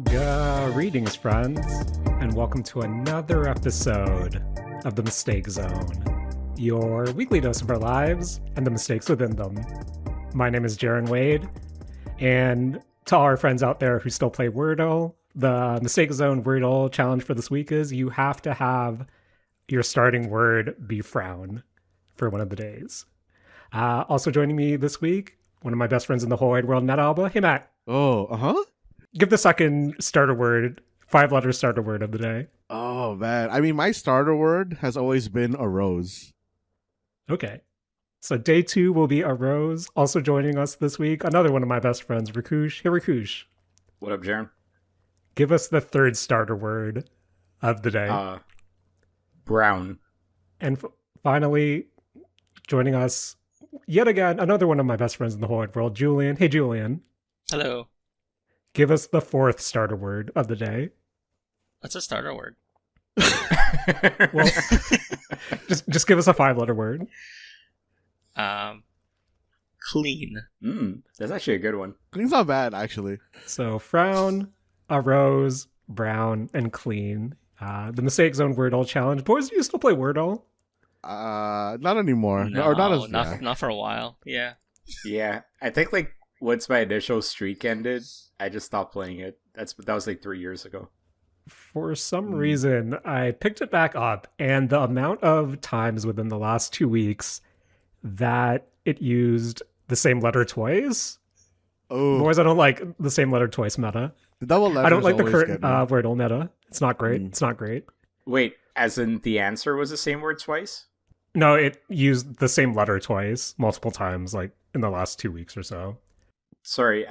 Greetings, friends, and welcome to another episode of The Mistake Zone, your weekly dose of our lives and the mistakes within them. My name is Jaren Wade, and to all our friends out there who still play Wordle, the Mistake Zone Wordle challenge for this week is you have to have your starting word be frown for one of the days. Also joining me this week, one of my best friends in the whole wide world, Matt Alba. Hey, Matt. Oh, Give the second starter word, 5-letter starter word of the day. Oh, man. I mean, my starter word has always been a rose. Okay. So day 2 will be a rose. Also joining us this week, another one of my best friends, Rakush. Hey, Rakush. What up, Jaren? Give us the third starter word of the day. Brown. And finally, joining us yet again, another one of my best friends in the whole wide world, Julian. Hey, Julian. Hello. Give us the fourth starter word of the day. What's a starter word? Well, just give us a 5-letter word. Clean. That's actually a good one. Clean's not bad, actually. So frown, a rose, brown, and clean. The Mistake Zone Wordle Challenge. Boys, do you still play Wordle? Not anymore. No, Or not as not for a while. Yeah. Yeah, I think like once my initial streak ended, I just stopped playing it. That was like 3 years ago. For some reason, I picked it back up, and the amount of times within the last 2 weeks that it used the same letter twice. Oh, Boys, I don't like the same letter twice meta. the double letters I don't like the always current get me. Wordle meta. It's not great. It's not great. Wait, as in the answer was the same word twice? No, it used the same letter twice, multiple times, like in the last 2 weeks or so. Sorry,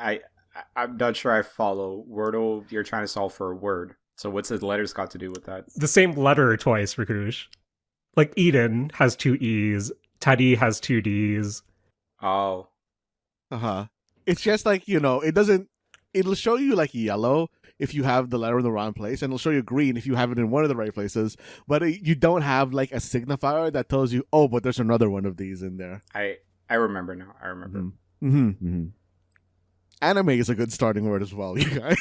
I'm not sure I follow. Wordle, you're trying to solve for a word. So what's the letters got to do with that? The same letter twice, Rakush. Like Eden has 2 E's, Teddy has 2 D's. Oh. It's just like, it'll show you like yellow if you have the letter in the wrong place, and it'll show you green if you have it in one of the right places, but you don't have like a signifier that tells you, oh, but there's another one of these in there. I remember now. I remember. Anime is a good starting word as well, you guys.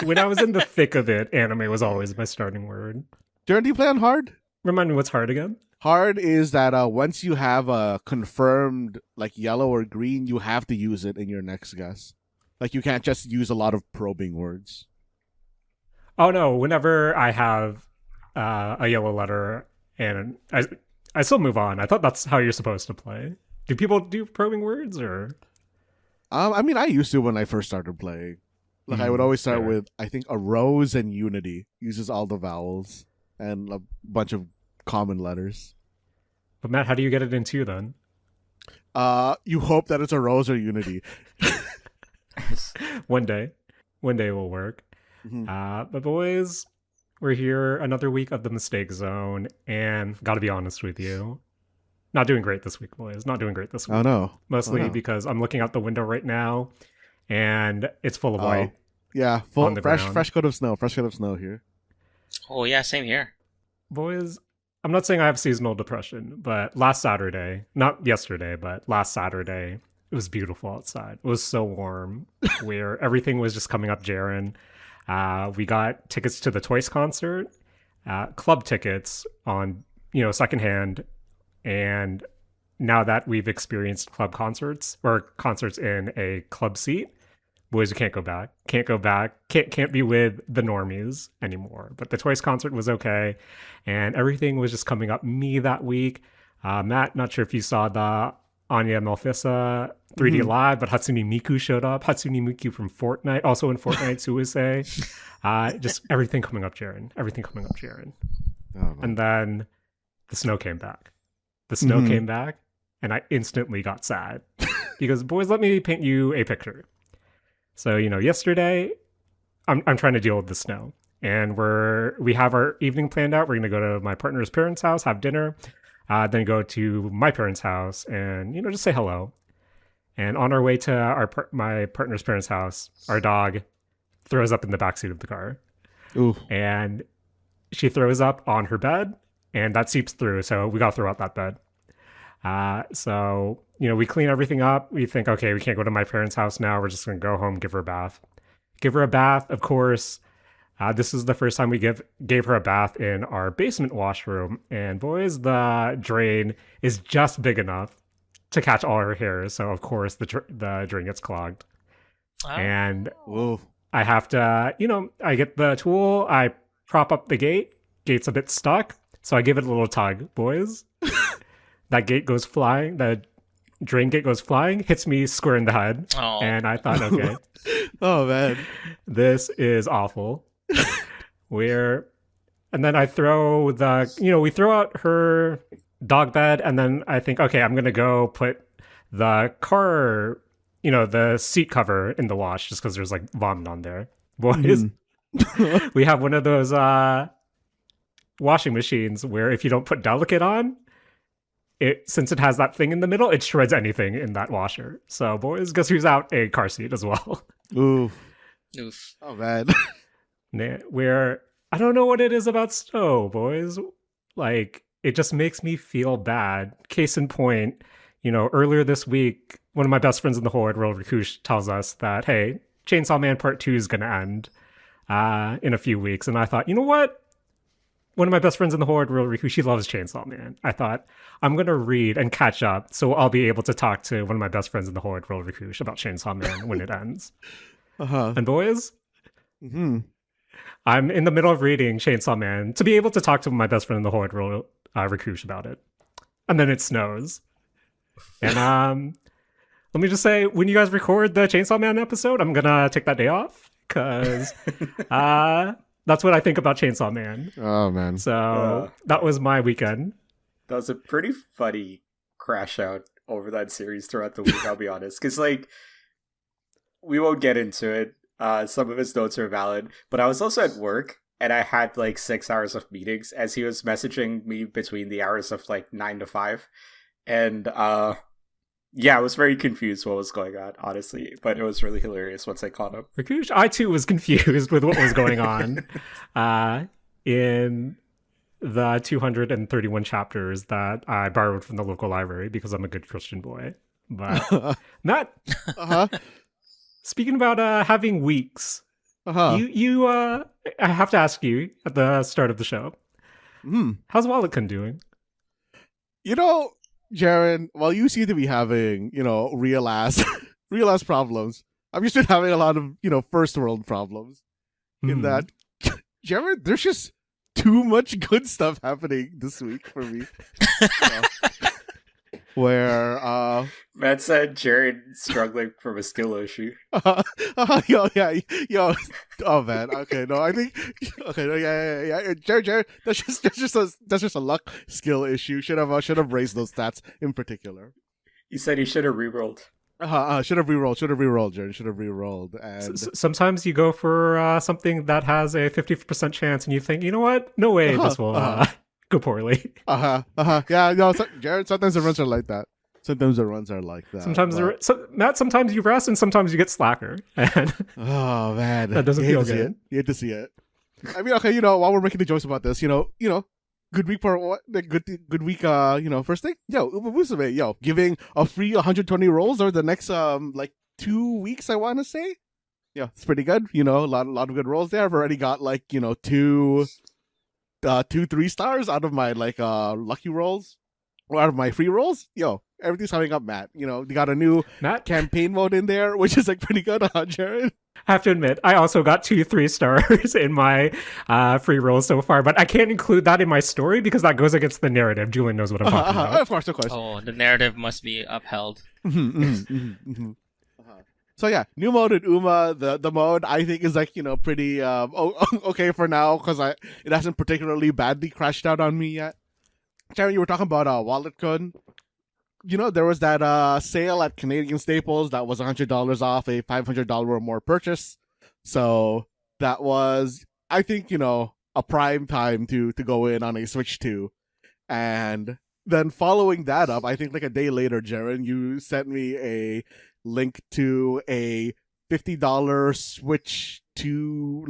When I was in the thick of it, anime was always my starting word. Jared, do you play on hard? Remind me what's hard again? Hard is that once you have a confirmed like yellow or green, you have to use it in your next guess. Like you can't just use a lot of probing words. Oh no, whenever I have a yellow letter and I still move on. I thought that's how you're supposed to play. Do people do probing words or? I mean, I used to when I first started playing. Like I would always start with, I think, a rose and unity. Uses all the vowels and a bunch of common letters. But Matt, how do you get it in 2 then? You hope that it's a rose or unity. One day will work. But boys, we're here another week of the Mistake Zone, and gotta be honest with you, not doing great this week, boys. Not doing great this week. Oh no! Mostly because I'm looking out the window right now, and it's full of white. Yeah, on the fresh ground. coat of snow. Fresh coat of snow here. Oh yeah, same here. Boys, I'm not saying I have seasonal depression, but last Saturday, not yesterday, but last Saturday, it was beautiful outside. It was so warm, where everything was just coming up, Jaren. We got tickets to the Toys concert, club tickets on, secondhand. And now that we've experienced club concerts or concerts in a club seat, boys, we can't go back. Can't be with the normies anymore. But the Toys concert was okay, and everything was just coming up me that week. Matt, not sure if you saw the Anya Malfissa 3D Live, but Hatsune Miku showed up. Hatsune Miku from Fortnite, also in Fortnite, Suisei. Just everything coming up, Jaren. Oh, and then the snow came back. Came back, and I instantly got sad. Because, boys, let me paint you a picture. So, yesterday, I'm trying to deal with the snow. And we have our evening planned out. We're going to go to my partner's parents' house, have dinner, then go to my parents' house and, just say hello. And on our way to my partner's parents' house, our dog throws up in the backseat of the car. Ooh. And she throws up on her bed, and that seeps through. So we got to throw out that bed. So, we clean everything up. We think, okay, we can't go to my parents' house now. We're just going to go home, give her a bath. give her a bath. Of course, this is the first time we gave her a bath in our basement washroom. And boys, the drain is just big enough to catch all her hairs. So, of course, the drain gets clogged. Oh. And Whoa. I have to, I get the tool, I prop up the gate. Gate's a bit stuck. So I give it a little tug, boys. That gate goes flying. The drain gate goes flying, hits me square in the head. Oh. And I thought, okay, Oh man. this is awful. And then I throw we throw out her dog bed, and then I think, okay, I'm going to go put the car, the seat cover in the wash just because there's like vomit on there. Boys, we have one of those washing machines where if you don't put delicate on, since it has that thing in the middle, it shreds anything in that washer. So, boys, guess who's out? A car seat as well. Oof. Oof. Oh man. Where I don't know what it is about snow, boys. Like, it just makes me feel bad. Case in point, earlier this week, one of my best friends in the whole world, Rakush, tells us that, hey, Chainsaw Man Part 2 is going to end in a few weeks. And I thought, you know what? One of my best friends in the whole world, Riku, she loves Chainsaw Man. I thought, I'm going to read and catch up so I'll be able to talk to one of my best friends in the whole world, Riku, about Chainsaw Man when it ends. Uh-huh. And boys, Mm-hmm. I'm in the middle of reading Chainsaw Man to be able to talk to my best friend in the whole world, Rakush, about it. And then it snows. And let me just say, when you guys record the Chainsaw Man episode, I'm going to take that day off because... that's what I think about Chainsaw Man. Oh man. So that was my weekend. That was a pretty funny crash out over that series throughout the week, I'll be honest. Because, we won't get into it. Some of his notes are valid. But I was also at work, and I had, 6 hours of meetings as he was messaging me between the hours of, 9 to 5. And, yeah, I was very confused what was going on, honestly. But it was really hilarious once I caught up. Rakush, I too was confused with what was going on in the 231 chapters that I borrowed from the local library because I'm a good Christian boy. But Matt, Uh-huh. speaking about having weeks, Uh-huh. I have to ask you at the start of the show, how's Walletkin doing? Jaren, while you seem to be having, real ass problems, I've just been having a lot of, first world problems. In that, Jaren, there's just too much good stuff happening this week for me. Where Matt said Jared struggling from a skill issue. oh man, okay, no, I think, okay, no, yeah, Jared, that's just a luck skill issue. Should have raised those stats in particular. He said he should have rerolled. Should have rerolled, Jared. Should have rerolled. And Sometimes you go for something that has a 50% chance, and you think, you know what? No way, this will go poorly. Yeah, no, Jared. Sometimes the runs are like that. Sometimes Sometimes you rest, and sometimes you get slacker. And oh man, that doesn't feel good. You hate to see it. I mean, okay, while we're making the jokes about this, good week for what? Good week. First thing, giving a free 120 rolls over the next 2 weeks. I want to say, yeah, it's pretty good. A lot of good rolls there. I've already got 2 3 stars out of my lucky rolls, or out of my free rolls. Everything's coming up, Matt. You got a new campaign mode in there, which is pretty good, Jared. I have to admit, I also got 2 3 stars in my free rolls so far, but I can't include that in my story because that goes against the narrative. Julian knows what I'm talking about. Of course. Oh, the narrative must be upheld. So yeah, new mode in Uma. The mode I think is pretty okay for now because it hasn't particularly badly crashed out on me yet. Jaren, you were talking about Walletkin. There was that sale at Canadian Staples that was $100 off a $500 or more purchase. So that was, I think, a prime time to go in on a Switch 2. And then following that up, I think a day later, Jaren, you sent me a link to a $50 Switch 2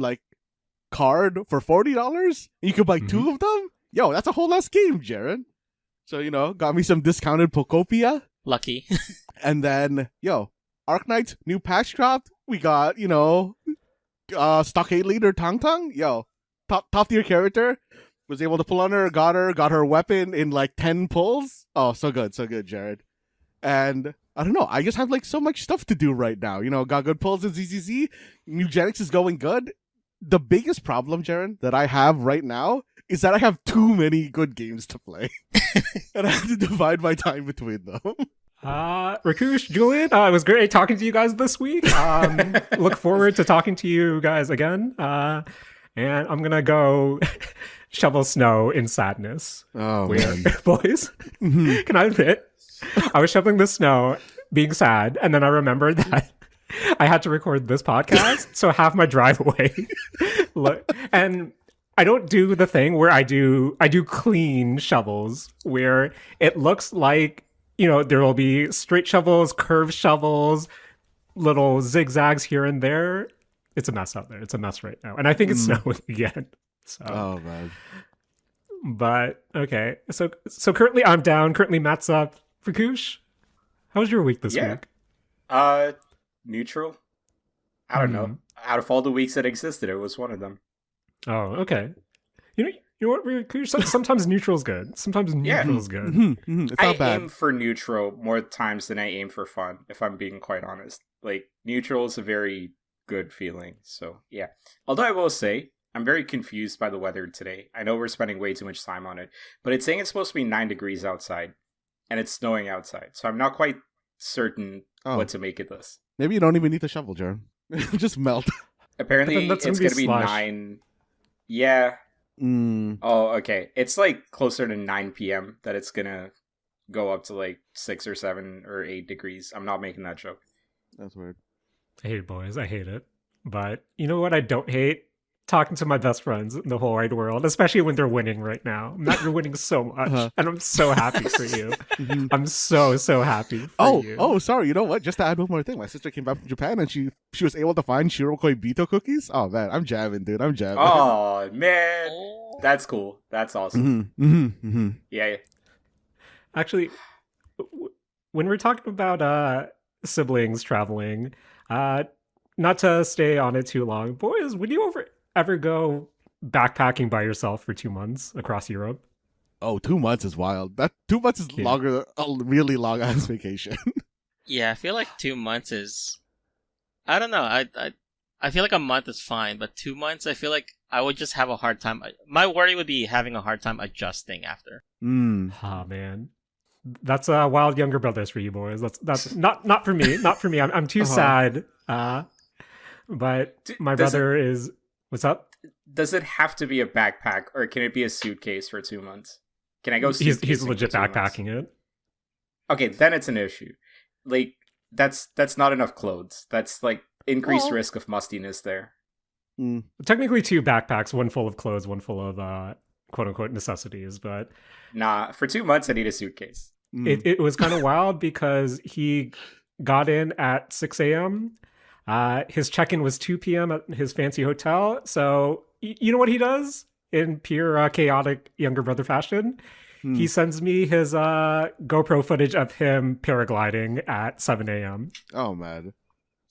card for $40. You could buy 2 of them. Yo, that's a whole last game, Jaren. So, got me some discounted Pokopia. Lucky. And then, Arknights, new patch dropped. We got, stockade leader Tang Tang, yo, top tier character. Was able to pull on her, got her weapon in like 10 pulls. Oh, so good, Jared. And I don't know, I just have like so much stuff to do right now. You know, got good pulls in ZZZ. Nugenics is going good. The biggest problem, Jaren, that I have right now is that I have too many good games to play. And I have to divide my time between them. Rakush, Julian, it was great talking to you guys this week. Look forward to talking to you guys again. And I'm gonna go shovel snow in sadness. Oh, Weird. man. Boys, can I admit, I was shoveling the snow, being sad, and then I remembered that I had to record this podcast, so half my driveway. And I don't do the thing where I do clean shovels, where it looks like, you know, there will be straight shovels, curved shovels, little zigzags here and there. It's a mess out there. It's a mess right now. And I think it's snowing again. So. Oh, man. But, okay. So currently I'm down. Currently Matt's up. Rakush, how was your week this week? Neutral. I don't know. Out of all the weeks that existed, it was one of them. Oh, okay. You know what, Rakush? Sometimes neutral's good. Sometimes neutral's good. It's not bad. I aim for neutral more times than I aim for fun, if I'm being quite honest. Like, neutral is a very good feeling. So, yeah. Although I will say, I'm very confused by the weather today. I know we're spending way too much time on it, but it's saying it's supposed to be 9 degrees outside, and it's snowing outside. So I'm not quite certain what to make of this. Maybe you don't even need the shovel, Jaron. Just melt. Apparently, it's going to be 9. Yeah. Oh, okay. It's like closer to 9 p.m. that it's going to go up to like 6 or 7 or 8 degrees. I'm not making that joke. That's weird. I hate it, boys. I hate it. But you know what I don't hate? Talking to my best friends in the whole wide world, especially when they're winning right now. Matt, you're winning so much, and I'm so happy for you. I'm so happy for you. Oh, sorry. You know what? Just to add one more thing, my sister came back from Japan and she was able to find Shirokoi Bito cookies. Oh man, I'm jamming, dude. I'm jamming. Oh man, that's cool. That's awesome. Yeah. Actually, when we're talking about siblings traveling, not to stay on it too long, boys, would you ever go backpacking by yourself for 2 months across Europe? Oh, 2 months is wild. That 2 months is longer, a really long ass vacation. Yeah, I feel like 2 months is, I don't know. I feel like a month is fine, but 2 months, I feel like I would just have a hard time. My worry would be having a hard time adjusting after. Ah, man. That's wild younger brothers for you boys. That's not for me. Not for me. I'm too sad. But my brother is. What's up? Does it have to be a backpack, or can it be a suitcase for 2 months? Can I go? He's legit backpacking it. Okay, then it's an issue. Like that's not enough clothes. That's like increased risk of mustiness there. Technically 2 backpacks, one full of clothes, one full of quote unquote necessities. But nah, for 2 months I need a suitcase. It was kind of wild because he got in at 6 a.m. His check-in was 2 p.m. at his fancy hotel. So you know what he does in pure chaotic younger brother fashion? He sends me his GoPro footage of him paragliding at 7 a.m. Oh, man.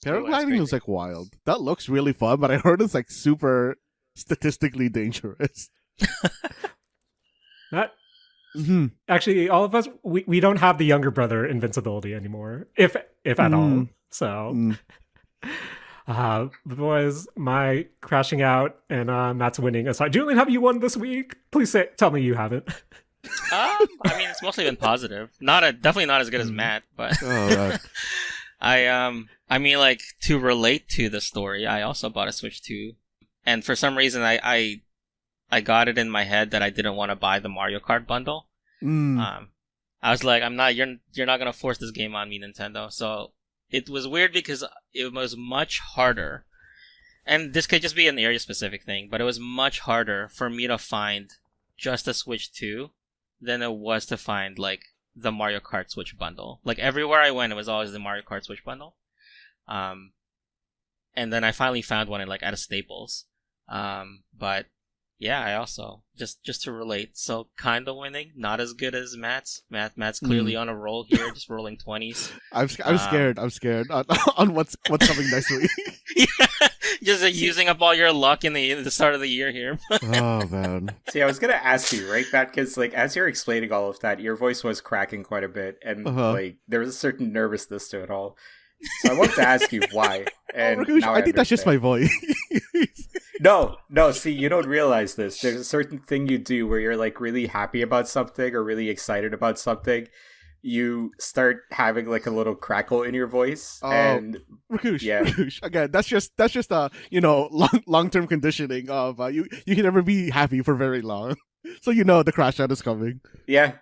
Paragliding is like wild. That looks really fun, but I heard it's like super statistically dangerous. Actually, all of us, we don't have the younger brother invincibility anymore, if at all. So... boys, my crashing out and Matt's winning aside. Julian, have you won this week? Please tell me you haven't. I mean, it's mostly been positive. Definitely not as good as Matt, but I mean, like, to relate to the story, I also bought a Switch 2, and for some reason, I got it in my head that I didn't want to buy the Mario Kart bundle. I was like, you're not gonna force this game on me, Nintendo. So it was weird because it was much harder, and this could just be an area specific thing, but it was much harder for me to find just a Switch 2 than it was to find like the Mario Kart Switch bundle. Like everywhere I went, it was always the Mario Kart Switch bundle. And then I finally found one at a Staples. But Yeah, I also just to relate. So kind of winning, not as good as Matt's. Matt's clearly on a roll here, just rolling 20s. I'm scared. I'm scared on what's coming next week. Yeah, just using up all your luck in the start of the year here. Oh man. See, I was gonna ask you, right, Matt, because like as you're explaining all of that, your voice was cracking quite a bit, and like there was a certain nervousness to it all. So I wanted to ask you why. And Rakush, now I think that's just my understand. voice. No. See, you don't realize this. There's a certain thing you do where you're like really happy about something or really excited about something. You start having like a little crackle in your voice, and Rakush, yeah. Rakush, again, that's just long term conditioning of you can never be happy for very long, so the crash out is coming. Yeah,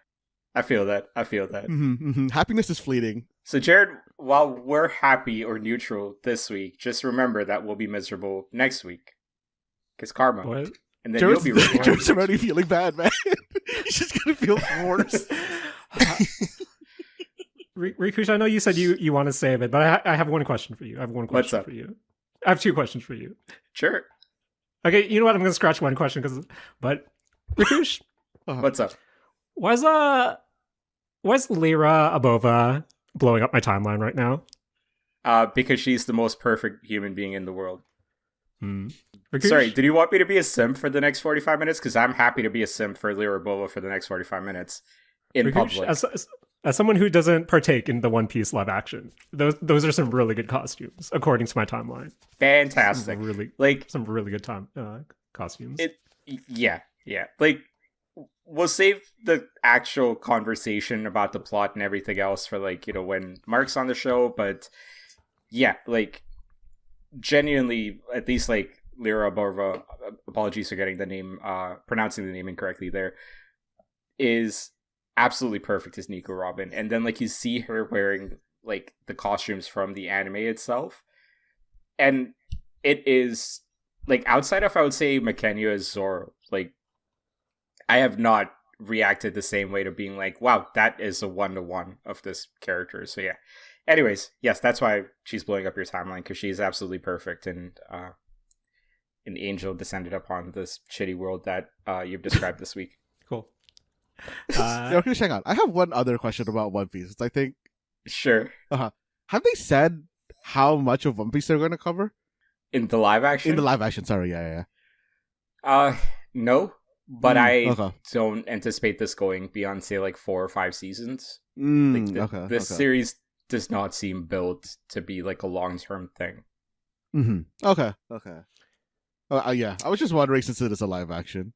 I feel that. Happiness is fleeting. So, Jared, while we're happy or neutral this week, just remember that we'll be miserable next week. Because karma. What? And then Jared's, you'll be rewarded. Jared's already feeling bad, man. He's just gonna feel worse. Rikush, I know you said you want to save it, but I have one question for you. I have one What's question up? for you. I have two questions for you. Sure. Okay, you know what? I'm gonna scratch one question but Rikush, What's up? why's Lyra Abova blowing up my timeline right now? Because she's the most perfect human being in the world. Rikush? Sorry, did you want me to be a sim for the next 45 minutes? Because I'm happy to be a sim for Lyra Bova for the next 45 minutes in Rikush, public. as someone who doesn't partake in the One Piece live action, those are some really good costumes, according to my timeline. Fantastic. Some really good costumes. Yeah. Like, we'll save the actual conversation about the plot and everything else for, like, when Mark's on the show, but yeah, like, genuinely, at least, like, Lyra Bova, apologies for getting the name, pronouncing the name incorrectly there, is absolutely perfect as Nico Robin. And then, like, you see her wearing, like, the costumes from the anime itself, and it is, like, outside of, I would say, Makenya as Zoro, like, I have not reacted the same way to being like, wow, that is a 1-to-1 of this character. So yeah. Anyways, yes, that's why she's blowing up your timeline, because she's absolutely perfect, and an angel descended upon this shitty world that you've described this week. Cool. Okay, hang on. I have one other question about One Piece. I think. Sure. Have they said how much of One Piece they're going to cover In the live action? in the live action? Sorry, yeah. No. But I okay. don't anticipate this going beyond, say, like 4 or 5 seasons. This Okay. series does not seem built to be like a long-term thing. Okay. Yeah, I was just wondering since it is a live action.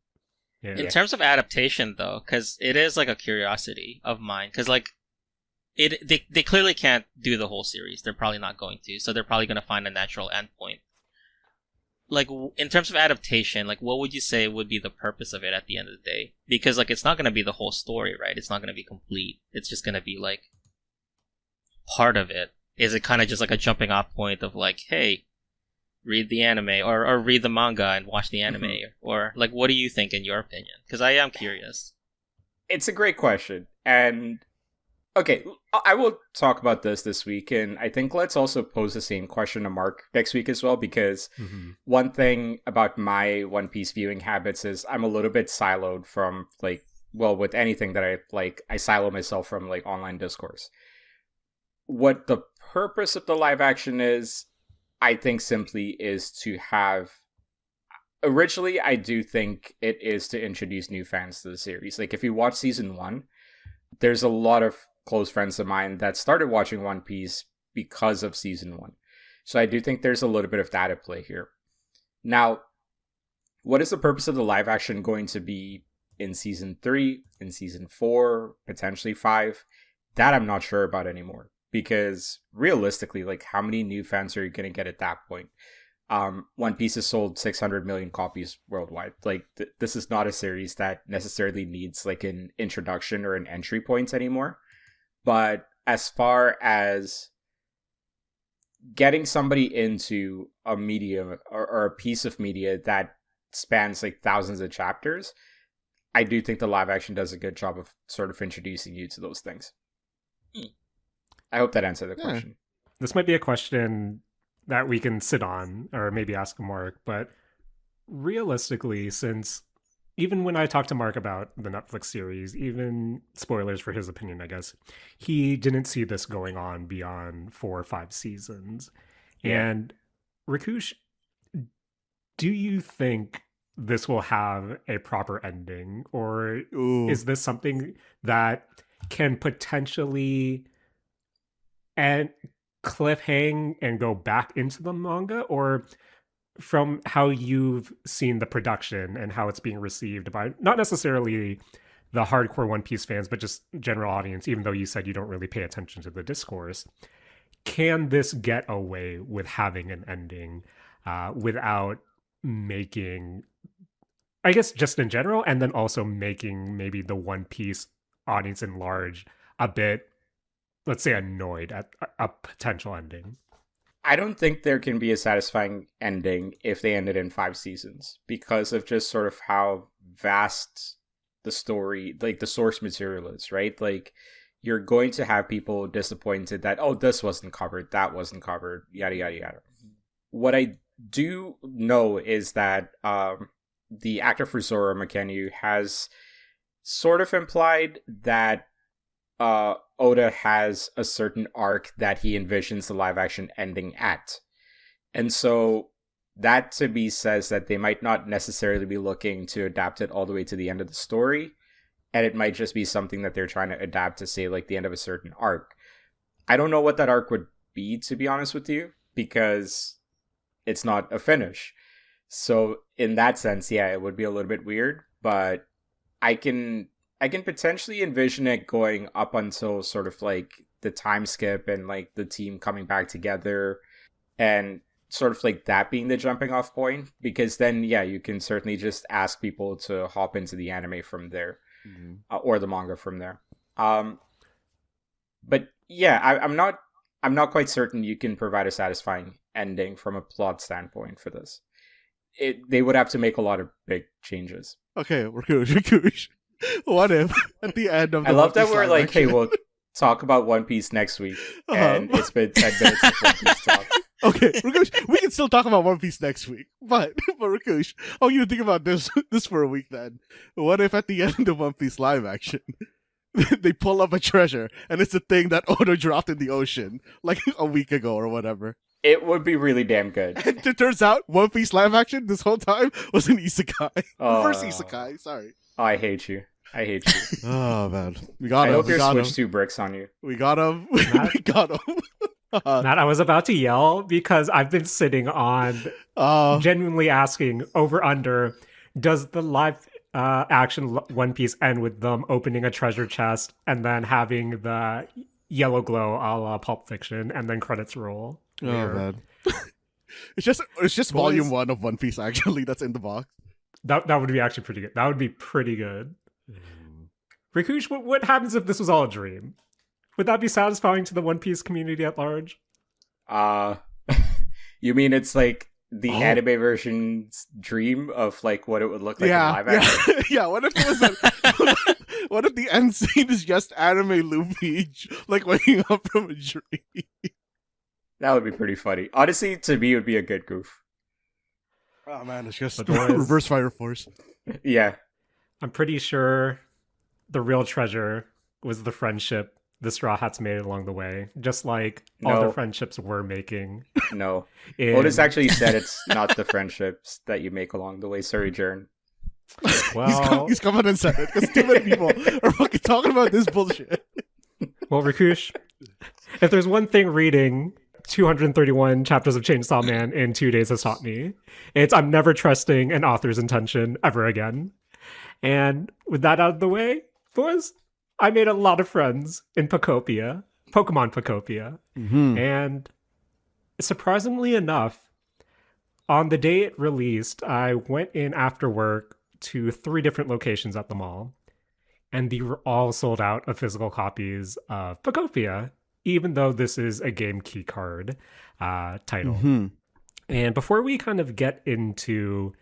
Yeah. In terms of adaptation, though, because it is like a curiosity of mine, because like they clearly can't do the whole series. They're probably not going to, so they're probably going to find a natural endpoint. Like, in terms of adaptation, like, what would you say would be the purpose of it at the end of the day? Because, like, it's not going to be the whole story, right? It's not going to be complete. It's just going to be, like, part of it. Is it kind of just, like, a jumping off point of, like, hey, read the anime, or read the manga and watch the anime? Or, like, what do you think in your opinion? Because I am curious. It's a great question. And, okay, I will talk about this week, and I think let's also pose the same question to Mark next week as well, because one thing about my One Piece viewing habits is I'm a little bit siloed from, like, well, with anything that I silo myself from, like, online discourse. What the purpose of the live action is, I think simply is to have... Originally, I do think it is to introduce new fans to the series. Like, if you watch season 1, there's a lot of close friends of mine that started watching One Piece because of season 1. So I do think there's a little bit of that at play here. Now, what is the purpose of the live action going to be in season 3, in season 4, potentially 5? That I'm not sure about anymore. Because realistically, like, how many new fans are you going to get at that point? One Piece has sold 600 million copies worldwide. Like, this is not a series that necessarily needs, like, an introduction or an entry point anymore. But as far as getting somebody into a media or a piece of media that spans, like, thousands of chapters, I do think the live action does a good job of sort of introducing you to those things. I hope that answered the question. This might be a question that we can sit on or maybe ask Mark, but realistically, since even when I talked to Mark about the Netflix series, even spoilers for his opinion, I guess, he didn't see this going on beyond 4 or 5 seasons. Yeah. And Rakush, do you think this will have a proper ending, or Ooh. is this something that can potentially and cliffhang and go back into the manga, or from how you've seen the production and how it's being received by not necessarily the hardcore One Piece fans, but just general audience, even though you said you don't really pay attention to the discourse, can this get away with having an ending without making, I guess, just in general, and then also making maybe the One Piece audience in large a bit, let's say, annoyed at a potential ending? I don't think there can be a satisfying ending if they ended in 5 seasons because of just sort of how vast the story, like the source material is, right? Like, you're going to have people disappointed that, oh, this wasn't covered, that wasn't covered, yada, yada, yada. What I do know is that the actor for Zoro Makenu has sort of implied that Oda has a certain arc that he envisions the live action ending at. And so that to me says that they might not necessarily be looking to adapt it all the way to the end of the story. And it might just be something that they're trying to adapt to, say, like the end of a certain arc. I don't know what that arc would be, to be honest with you, because it's not a finish. So in that sense, yeah, it would be a little bit weird, but I can potentially envision it going up until sort of like the time skip and like the team coming back together and sort of like that being the jumping off point, because then, yeah, you can certainly just ask people to hop into the anime from there or the manga from there. But yeah, I'm not quite certain you can provide a satisfying ending from a plot standpoint for this. They would have to make a lot of big changes. Okay, Rakush. What if at the end of the I love One that Piece we're live like, hey, action- we'll talk about One Piece next week, and it's been 10 minutes of One Piece talk. Okay, Rakush, we can still talk about One Piece next week, but Rakush, I want you to think about this for a week then. What if at the end of One Piece live action, they pull up a treasure and it's a thing that Oda dropped in the ocean like a week ago or whatever? It would be really damn good. And it turns out One Piece live action this whole time was an isekai. Reverse Oh. isekai, sorry. I hate you. I hate you. Oh man, we got I him. hope We your got Switch him. 2 bricks on you. We got him. Matt? We got him. Matt, I was about to yell because I've been sitting on genuinely asking over under, does the live action One Piece end with them opening a treasure chest and then having the yellow glow a la Pulp Fiction and then credits roll? Oh Where man. It's just Boys. volume 1 of One Piece actually that's in the box. That would be actually pretty good. That would be pretty good. Rakush, what happens if this was all a dream? Would that be satisfying to the One Piece community at large? You mean it's like the Oh. anime version's dream of like what it would look like in live yeah. action? Yeah, what if it was what if the end scene is just anime Luffy like waking up from a dream? That would be pretty funny. Honestly, to me, it would be a good goof. Oh man, it's just But boys- reverse Fire Force. Yeah. I'm pretty sure the real treasure was the friendship the Straw Hats made along the way, just like all No. the friendships we're making. No. in- Otis actually said it's not the friendships that you make along the way. Sorry, Jaren. well, He's coming and said it because too many people are fucking talking about this bullshit. well, Rakush, if there's one thing reading 231 chapters of Chainsaw Man in 2 days has taught me, it's I'm never trusting an author's intention ever again. And with that out of the way, boys, I made a lot of friends in Pokopia, Pokemon Pokopia. And surprisingly enough, on the day it released, I went in after work to 3 different locations at the mall, and they were all sold out of physical copies of Pokopia, even though this is a game key card title. And before we kind of get into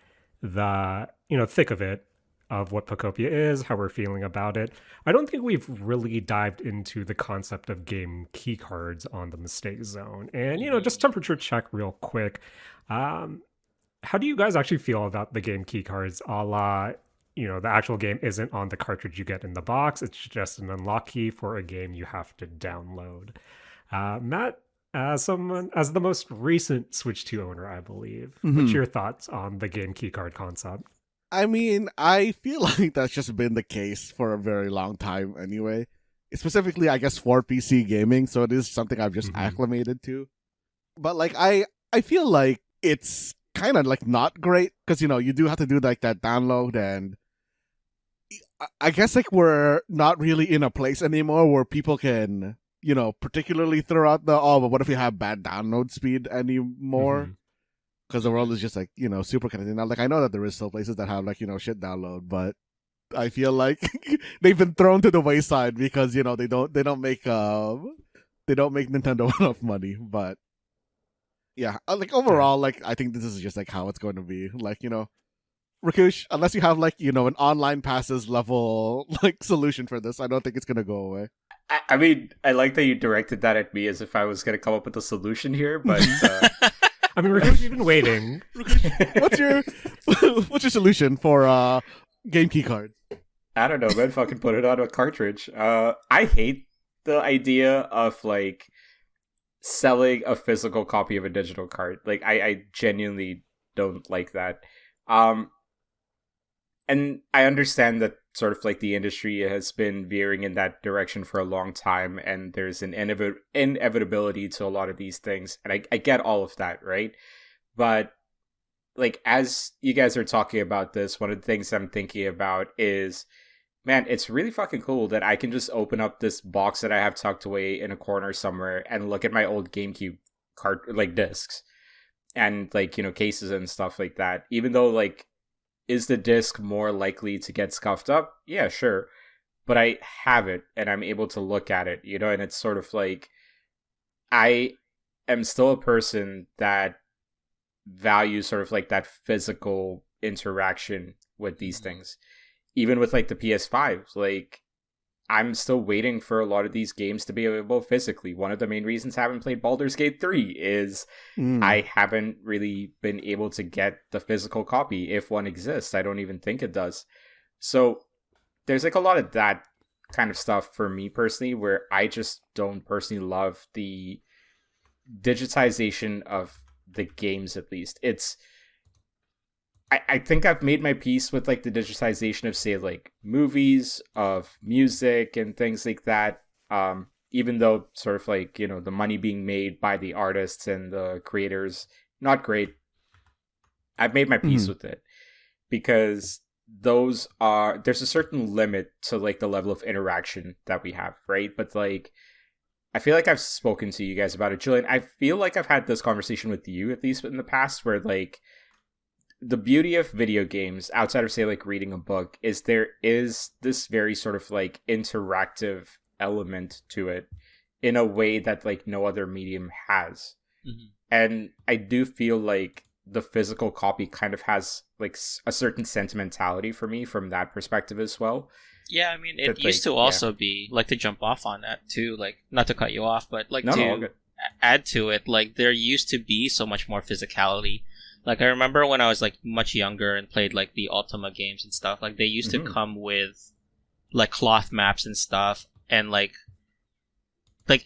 the thick of it, of what Pokopia is, how we're feeling about it, I don't think we've really dived into the concept of game key cards on the Mistake Zone. And just temperature check real quick. How how do you guys actually feel about the game key cards? A la, the actual game isn't on the cartridge you get in the box. It's just an unlock key for a game you have to download. Matt, as the most recent Switch 2 owner, I believe, what's your thoughts on the game key card concept? I mean, I feel like that's just been the case for a very long time anyway. Specifically, I guess, for PC gaming, so it is something I've just acclimated to. But, like, I feel like it's kind of, like, not great, because, you do have to do, like, that download, and I guess, like, we're not really in a place anymore where people can, particularly throw out but what if you have bad download speed anymore? Because the world is just, like, super connected now. Like, I know that there is still places that have, like, shit download, but I feel like they've been thrown to the wayside because, they don't make Nintendo enough money. But yeah, like, overall, like, I think this is just, like, how it's going to be. Like, Rakush, unless you have, like, an online passes level, like, solution for this, I don't think it's going to go away. I mean, I like that you directed that at me as if I was going to come up with a solution here, but I mean, Rakush, you've been waiting. What's your solution for game key cards? I don't know, man. Fucking put it on a cartridge. I hate the idea of, like, selling a physical copy of a digital card. Like, I genuinely don't like that. And I understand that sort of, like, the industry has been veering in that direction for a long time, and there's an inevitability to a lot of these things, and I get all of that, right? But, like, as you guys are talking about this, one of the things I'm thinking about is, man, it's really fucking cool that I can just open up this box that I have tucked away in a corner somewhere and look at my old GameCube card, like, discs, and, like, cases and stuff like that, even though, like, is the disc more likely to get scuffed up? Yeah, sure. But I have it, and I'm able to look at it, and it's sort of like, I am still a person that values sort of, like, that physical interaction with these things. Even with, like, the PS5, like, I'm still waiting for a lot of these games to be available physically. One of the main reasons I haven't played Baldur's Gate 3 is I haven't really been able to get the physical copy, if one exists. I don't even think it does. So there's, like, a lot of that kind of stuff for me personally, where I just don't personally love the digitization of the games, at least. I think I've made my peace with, like, the digitization of, say, like, movies, of music, and things like that. Even though sort of, like, the money being made by the artists and the creators, not great. I've made my peace with it. Because there's a certain limit to, like, the level of interaction that we have, right? But, like, I feel like I've spoken to you guys about it. Julian, I feel like I've had this conversation with you, at least in the past, where, like, the beauty of video games, outside of, say, like, reading a book, is there is this very sort of, like, interactive element to it in a way that, like, no other medium has. And I do feel like the physical copy kind of has, like, a certain sentimentality for me from that perspective as well. Yeah, I mean, it used to also be, like, to jump off on that too, like, not to cut you off, but, like, add to it, like, there used to be so much more physicality. Like, I remember when I was, like, much younger and played, like, the Ultima games and stuff, like, they used to come with, like, cloth maps and stuff, and, like,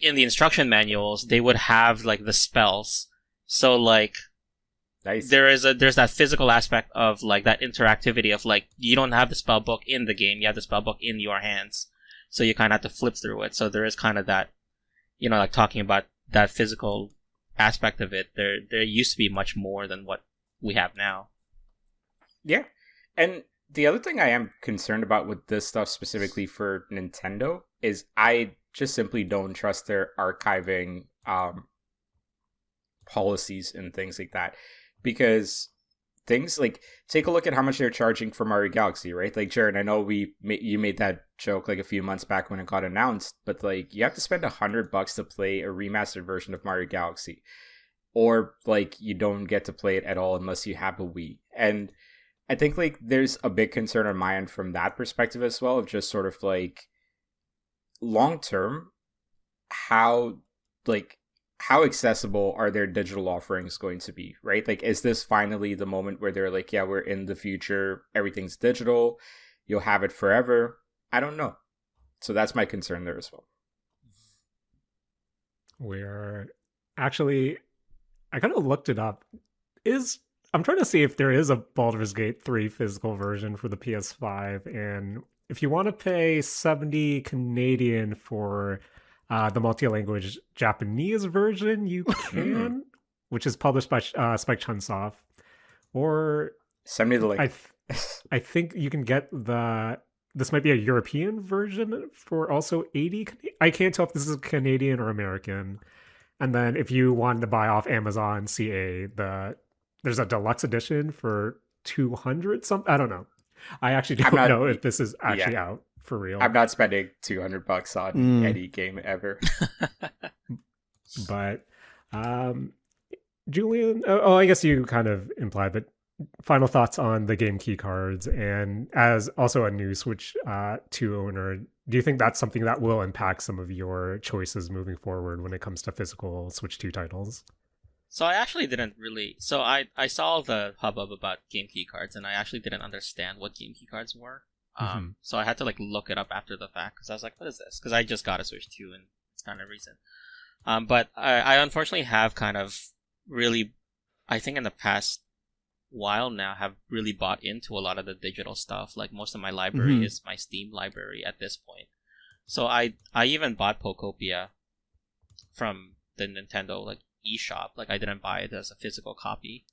in the instruction manuals, they would have, like, the spells. So, like, nice. there's that physical aspect of, like, that interactivity of, like, you don't have the spell book in the game, you have the spell book in your hands. So you kind of have to flip through it. So there is kind of that, like, talking about that physical aspect of it. There used to be much more than what we have now. Yeah. And the other thing I am concerned about with this stuff specifically for Nintendo is I just simply don't trust their archiving policies and things like that. Because things like, take a look at how much they're charging for Mario Galaxy, right? Like, Jaren, I know you made that joke, like, a few months back when it got announced, but, like, you have to spend $100 to play a remastered version of Mario Galaxy. Or, like, you don't get to play it at all unless you have a Wii. And I think, like, there's a big concern on my end from that perspective as well, of just sort of, like, long term, how how accessible are their digital offerings going to be, right? Like, is this finally the moment where they're like, yeah, we're in the future, everything's digital, you'll have it forever? I don't know. So that's my concern there as well. Where actually, I kind of looked it up. I'm trying to see if there is a Baldur's Gate 3 physical version for the PS5, and if you want to pay 70 Canadian for the multi-language Japanese version, you can, which is published by Spike Chunsoft. Or send me the link. I think you can get this might be a European version for also 80. I can't tell if this is Canadian or American. And then if you wanted to buy off Amazon CA, there's a deluxe edition for 200 something. I don't know. I actually don't know if this is actually out for real. I'm not spending $200 on any game ever. But Julian, I guess you kind of implied, but final thoughts on the game key cards, and as also a new Switch 2 owner, do you think that's something that will impact some of your choices moving forward when it comes to physical Switch 2 titles? So I actually didn't really... So I saw the hubbub about game key cards, and I actually didn't understand what game key cards were. So I had to like look it up after the fact, because I was like, what is this? Because I just got a Switch 2, and it's kind of recent. But I unfortunately have kind of really, I think in the past while now, have really bought into a lot of the digital stuff. Like most of my library is my Steam library at this point. So I even bought Pokopia from the Nintendo like eShop. Like I didn't buy it as a physical copy.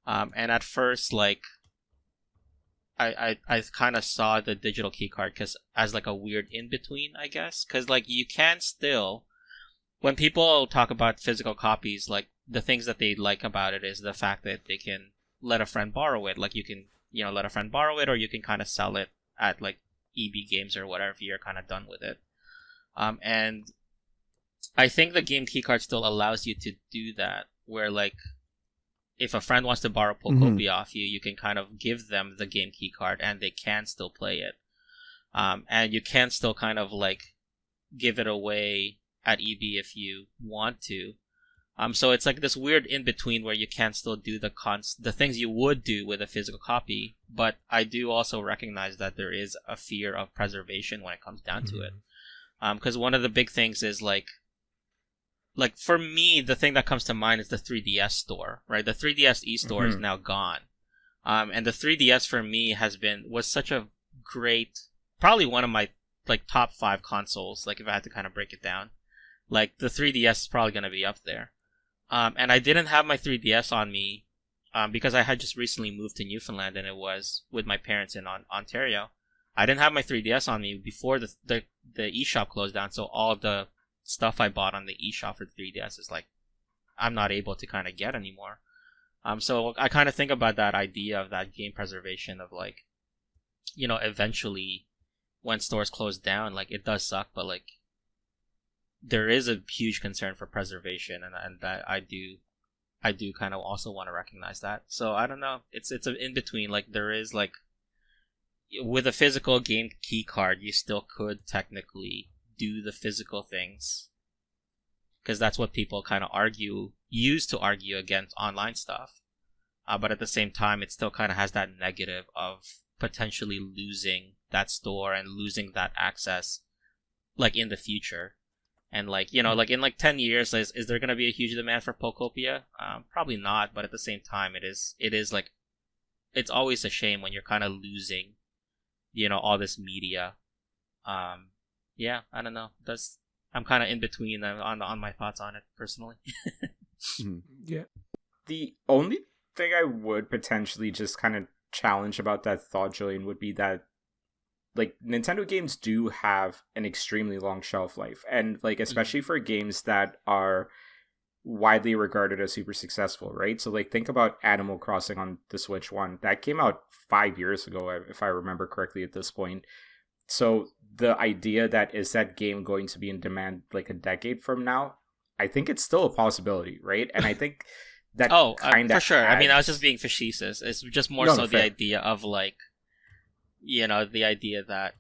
And at first, like I kind of saw the digital keycard as like a weird in between, I guess, because like you can still, when people talk about physical copies, like the things that they like about it is the fact that they can let a friend borrow it. Like you can, let a friend borrow it, or you can kind of sell it at like EB Games or whatever if you're kind of done with it. And I think the game keycard still allows you to do that, where like if a friend wants to borrow Pokopia off you, you can kind of give them the game keycard and they can still play it. And you can still kind of like give it away at EB if you want to. So it's like this weird in between where you can still do the things you would do with a physical copy, but I do also recognize that there is a fear of preservation when it comes down to it. Because one of the big things is like for me, the thing that comes to mind is the 3DS store, right? The 3DS e-store is now gone. And the 3DS for me was such a great, probably one of my like top 5 consoles. Like if I had to kind of break it down, like the 3DS is probably going to be up there. And I didn't have my 3DS on me because I had just recently moved to Newfoundland and it was with my parents in Ontario. I didn't have my 3DS on me before the eShop closed down, so all the stuff I bought on the eShop for 3DS is like I'm not able to kind of get anymore. So I kind of think about that idea of that game preservation of like, eventually when stores close down, like it does suck, but like there is a huge concern for preservation, and that I do kind of also want to recognize that. So I don't know, it's an in between. Like there is like with a physical game key card, you still could technically do the physical things because that's what people kind of used to argue against online stuff. But at the same time, it still kind of has that negative of potentially losing that store and losing that access, like in the future. And like, like in like 10 years, is there going to be a huge demand for Pokopia? Probably not. But at the same time, it is like, it's always a shame when you're kind of losing, all this media. Yeah, I don't know. I'm kind of in between on my thoughts on it personally. Yeah. The only thing I would potentially just kind of challenge about that thought, Julian, would be that like Nintendo games do have an extremely long shelf life, and like especially for games that are widely regarded as super successful, right? So like think about Animal Crossing on the Switch 1. That came out 5 years ago, if I remember correctly at this point. So the idea that is that game going to be in demand like a decade from now, I think it's still a possibility, right? And I think that for sure. I mean, I was just being facetious. It's just more the idea of like, the idea that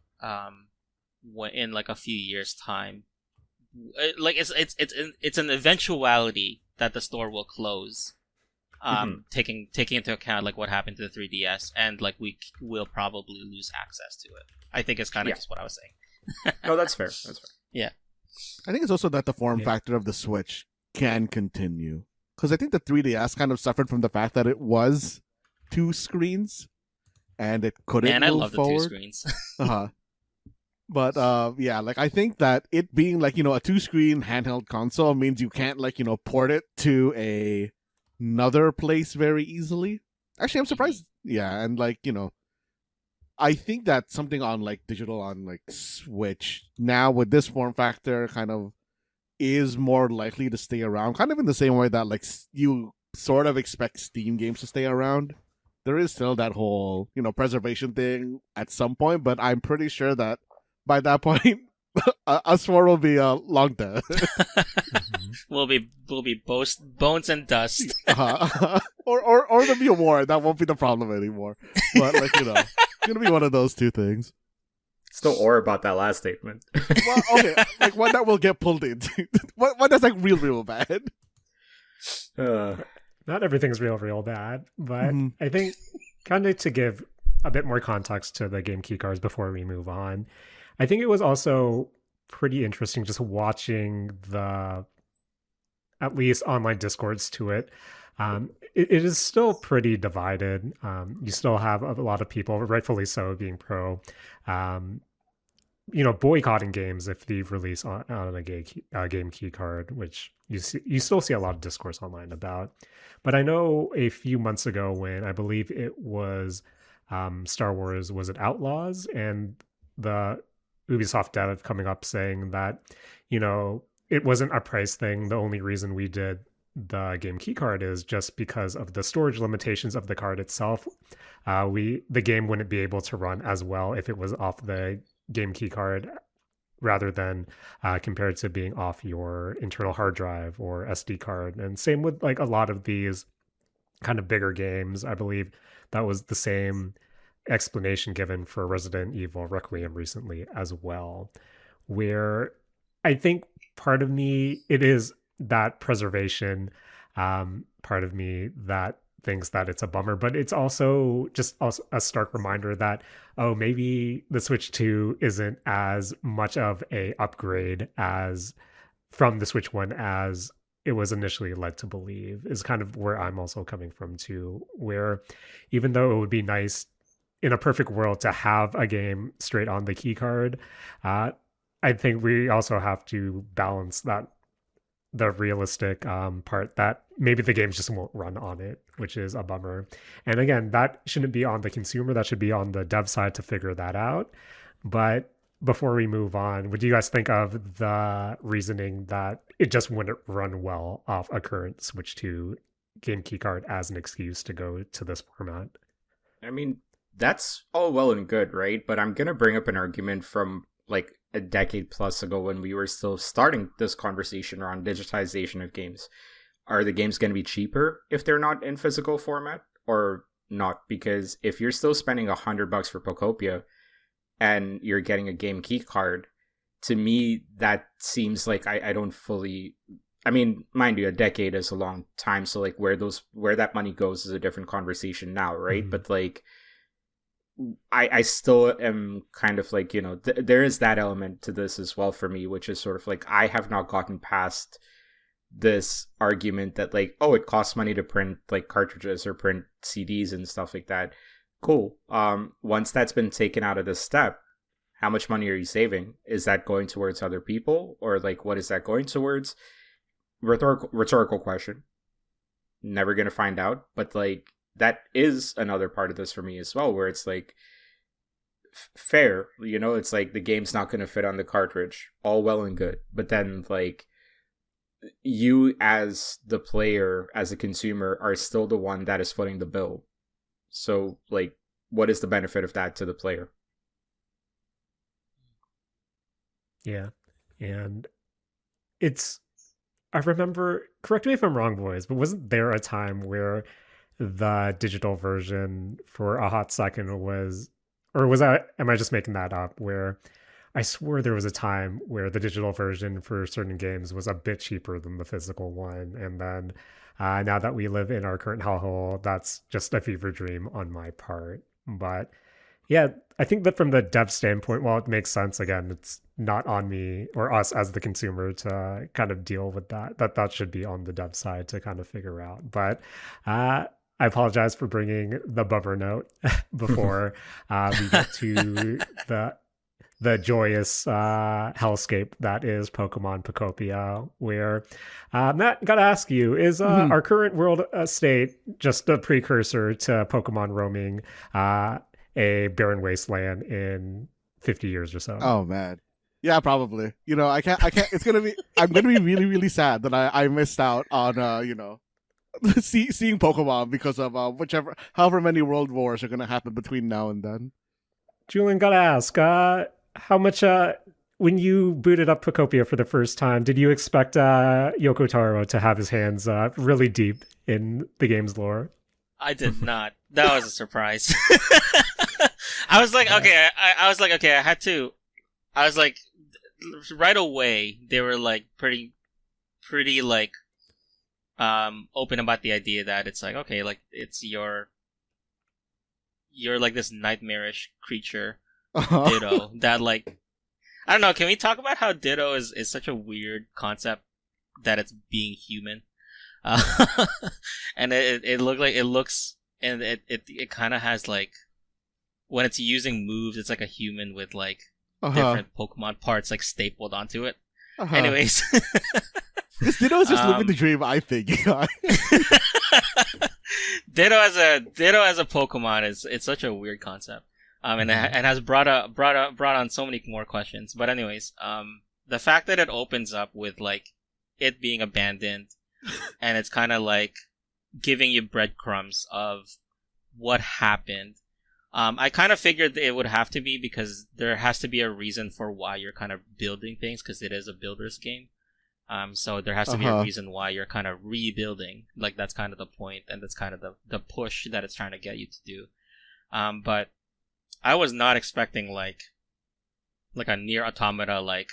in like a few years' time, like it's an eventuality that the store will close. Taking into account like what happened to the 3DS, and like we will probably lose access to it. I think it's kind of just what I was saying. No, that's fair. That's fair. Yeah. I think it's also that the form factor of the Switch can continue. Because I think the 3DS kind of suffered from the fact that it was 2 screens and it couldn't Man, move I love forward. the 2 screens. But yeah, like I think that it being like, a 2-screen handheld console means you can't like, port it to another place very easily. Actually, I'm surprised. Yeah, and like, I think that something on like digital on like Switch now with this form factor kind of is more likely to stay around, kind of in the same way that like you sort of expect Steam games to stay around. There is still that whole, preservation thing at some point, but I'm pretty sure that by that point, us four will be long dead. We'll be bones and dust. Or there'll be a war. That won't be the problem anymore. But like it's gonna be one of those 2 things. Still or about that last statement. Well, okay, like one that will get pulled into. One that's like real bad. Not everything's real bad, but I think kind of to give a bit more context to the game key cards before we move on, I think it was also pretty interesting just watching the at least online discords to it. It is still pretty divided. You still have a lot of people, rightfully so, being pro, boycotting games if they release on a game key card, which you still see a lot of discourse online about. But I know a few months ago when I believe it was Star Wars, was it Outlaws, and the Ubisoft dev coming up saying that, it wasn't a price thing. The only reason we did the game key card is just because of the storage limitations of the card itself. The game wouldn't be able to run as well if it was off the game key card rather than compared to being off your internal hard drive or SD card. And same with like a lot of these kind of bigger games. I believe that was the same explanation given for Resident Evil Requiem recently as well, where I think part of me, it is that preservation part of me that thinks that it's a bummer, but it's also just a stark reminder that, oh, maybe the Switch 2 isn't as much of a upgrade as from the Switch 1 as it was initially led to believe, is kind of where I'm also coming from too, where even though it would be nice in a perfect world to have a game straight on the key card, I think we also have to balance that the realistic part that maybe the games just won't run on it, which is a bummer. And again, that shouldn't be on the consumer, that should be on the dev side to figure that out. But before we move on, what do you guys think of the reasoning that it just wouldn't run well off a current Switch 2 game key card as an excuse to go to this format? I mean, that's all well and good, right? But I'm gonna bring up an argument from like a decade plus ago when we were still starting this conversation around digitization of games. Are the games going to be cheaper if they're not in physical format or not? Because if you're still spending $100 for Pokopia and you're getting a game key card, to me that seems like I don't fully. I mean, mind you, a decade is a long time, so like where that money goes is a different conversation now, right? But like, I still am kind of like, there is that element to this as well for me, which is sort of like, I have not gotten past this argument that like, oh, it costs money to print like cartridges or print CDs and stuff like that. Cool. Once that's been taken out of this step, how much money are you saving? Is that going towards other people, or like, what is that going towards? Rhetorical question. Never gonna find out, but like, that is another part of this for me as well, where it's like fair, it's like the game's not going to fit on the cartridge, all well and good, but then like you as the player, as a consumer, are still the one that is footing the bill. So like, what is the benefit of that to the player? Yeah. And I remember, correct me if I'm wrong, boys, but wasn't there a time where the digital version for a hot second am I just making that up, where I swore there was a time where the digital version for certain games was a bit cheaper than the physical one, and then now that we live in our current hellhole, that's just a fever dream on my part. But yeah, I think that from the dev standpoint, while it makes sense, again, it's not on me or us as the consumer to kind of deal with that. That should be on the dev side to kind of figure out. But I apologize for bringing the bummer note before we get to the joyous hellscape that is Pokemon Pokopia, where Matt, gotta ask you, is our current world state just a precursor to Pokemon roaming a barren wasteland in 50 years or so? Oh man. Yeah, probably. I can't I'm gonna be really, really sad that I missed out on seeing Pokemon because of however many world wars are gonna happen between now and then. Julian, gotta ask, how much when you booted up Pokopia for the first time, did you expect Yoko Taro to have his hands really deep in the game's lore? I did not. That was a surprise. I was like, okay, I was like, okay, I was like, right away, they were like pretty like, open about the idea that it's like, okay, like it's you're like this nightmarish creature, Ditto, that like, I don't know, can we talk about how Ditto is such a weird concept that it's being human? And it looks, and it kind of has like, when it's using moves, it's like a human with like different Pokemon parts like stapled onto it. Anyways, Ditto's just living the dream, I think. Ditto as a Pokemon it's such a weird concept. And it has brought on so many more questions. But anyways, the fact that it opens up with like it being abandoned, and it's kind of like giving you breadcrumbs of what happened. I kind of figured it would have to be, because there has to be a reason for why you're kind of building things, because it is a builder's game. So there has to be a reason why you're kind of rebuilding. Like that's kind of the point, and that's kind of the push that it's trying to get you to do. But I was not expecting like a near automata like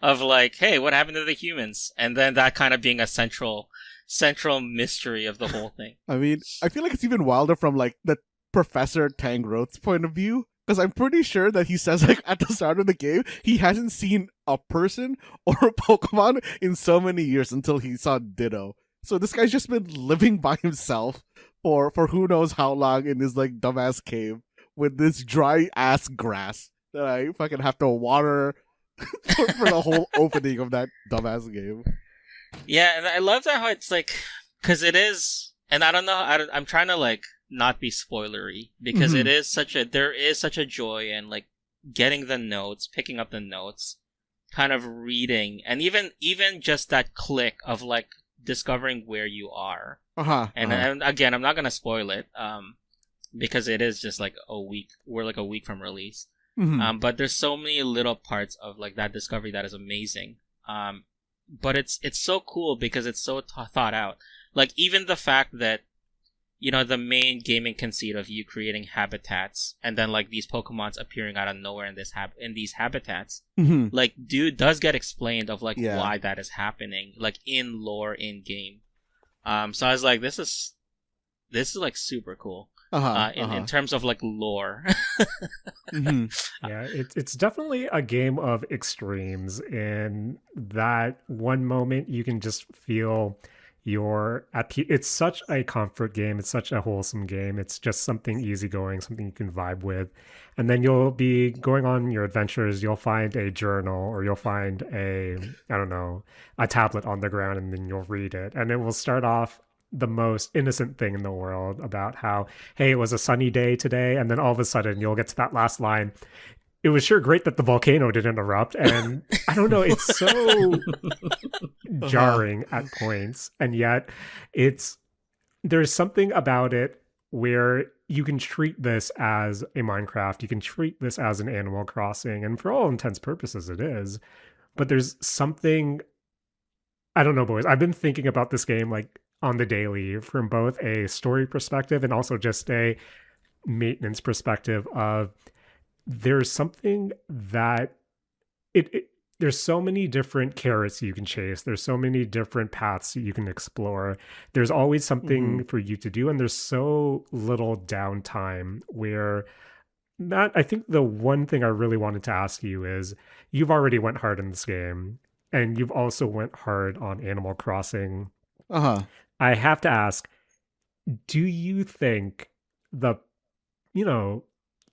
of like, hey, what happened to the humans? And then that kind of being a central mystery of the whole thing. I mean, I feel like it's even wilder from like the Professor Tangrowth's point of view, because I'm pretty sure that he says like at the start of the game he hasn't seen a person or a Pokemon in so many years until he saw Ditto. So this guy's just been living by himself for who knows how long in this like dumbass cave with this dry ass grass that I fucking have to water for the whole opening of that dumbass game. Yeah, and I love that how it's like, because it is, and I don't know, I'm trying to like not be spoilery, because there is such a joy in like getting the notes, picking up the notes, kind of reading, and even just that click of like discovering where you are. And again, I'm not gonna spoil it, because it is just like we're like a week from release. But there's so many little parts of like that discovery that is amazing. But it's so cool because it's so thought out. Like even the fact that, you know, the main gaming conceit of you creating habitats and then like these Pokemons appearing out of nowhere in these habitats, like does get explained of like why that is happening, like in lore in game. So I was like, this is like super cool. In terms of like lore. Yeah, it's definitely a game of extremes. In that one moment, you can just feel you're at peace. It's such a comfort game. It's such a wholesome game. It's just something easygoing, something you can vibe with. And then you'll be going on your adventures. You'll find a journal, or you'll find a tablet on the ground, and then you'll read it. And it will start off the most innocent thing in the world about how, hey, it was a sunny day today, and then all of a sudden you'll get to that last line. It was sure great that the volcano didn't erupt, and I don't know, it's so jarring at points, and yet there's something about it where you can treat this as a Minecraft, you can treat this as an Animal Crossing, and for all intents and purposes it is, but there's something, I don't know, boys, I've been thinking about this game like on the daily from both a story perspective and also just a maintenance perspective of there's something that there's so many different carrots you can chase. There's so many different paths you can explore. There's always something for you to do, and there's so little downtime where Matt, I think the one thing I really wanted to ask you is you've already went hard in this game, and you've also went hard on Animal Crossing. Uh-huh. I have to ask, do you think the, you know,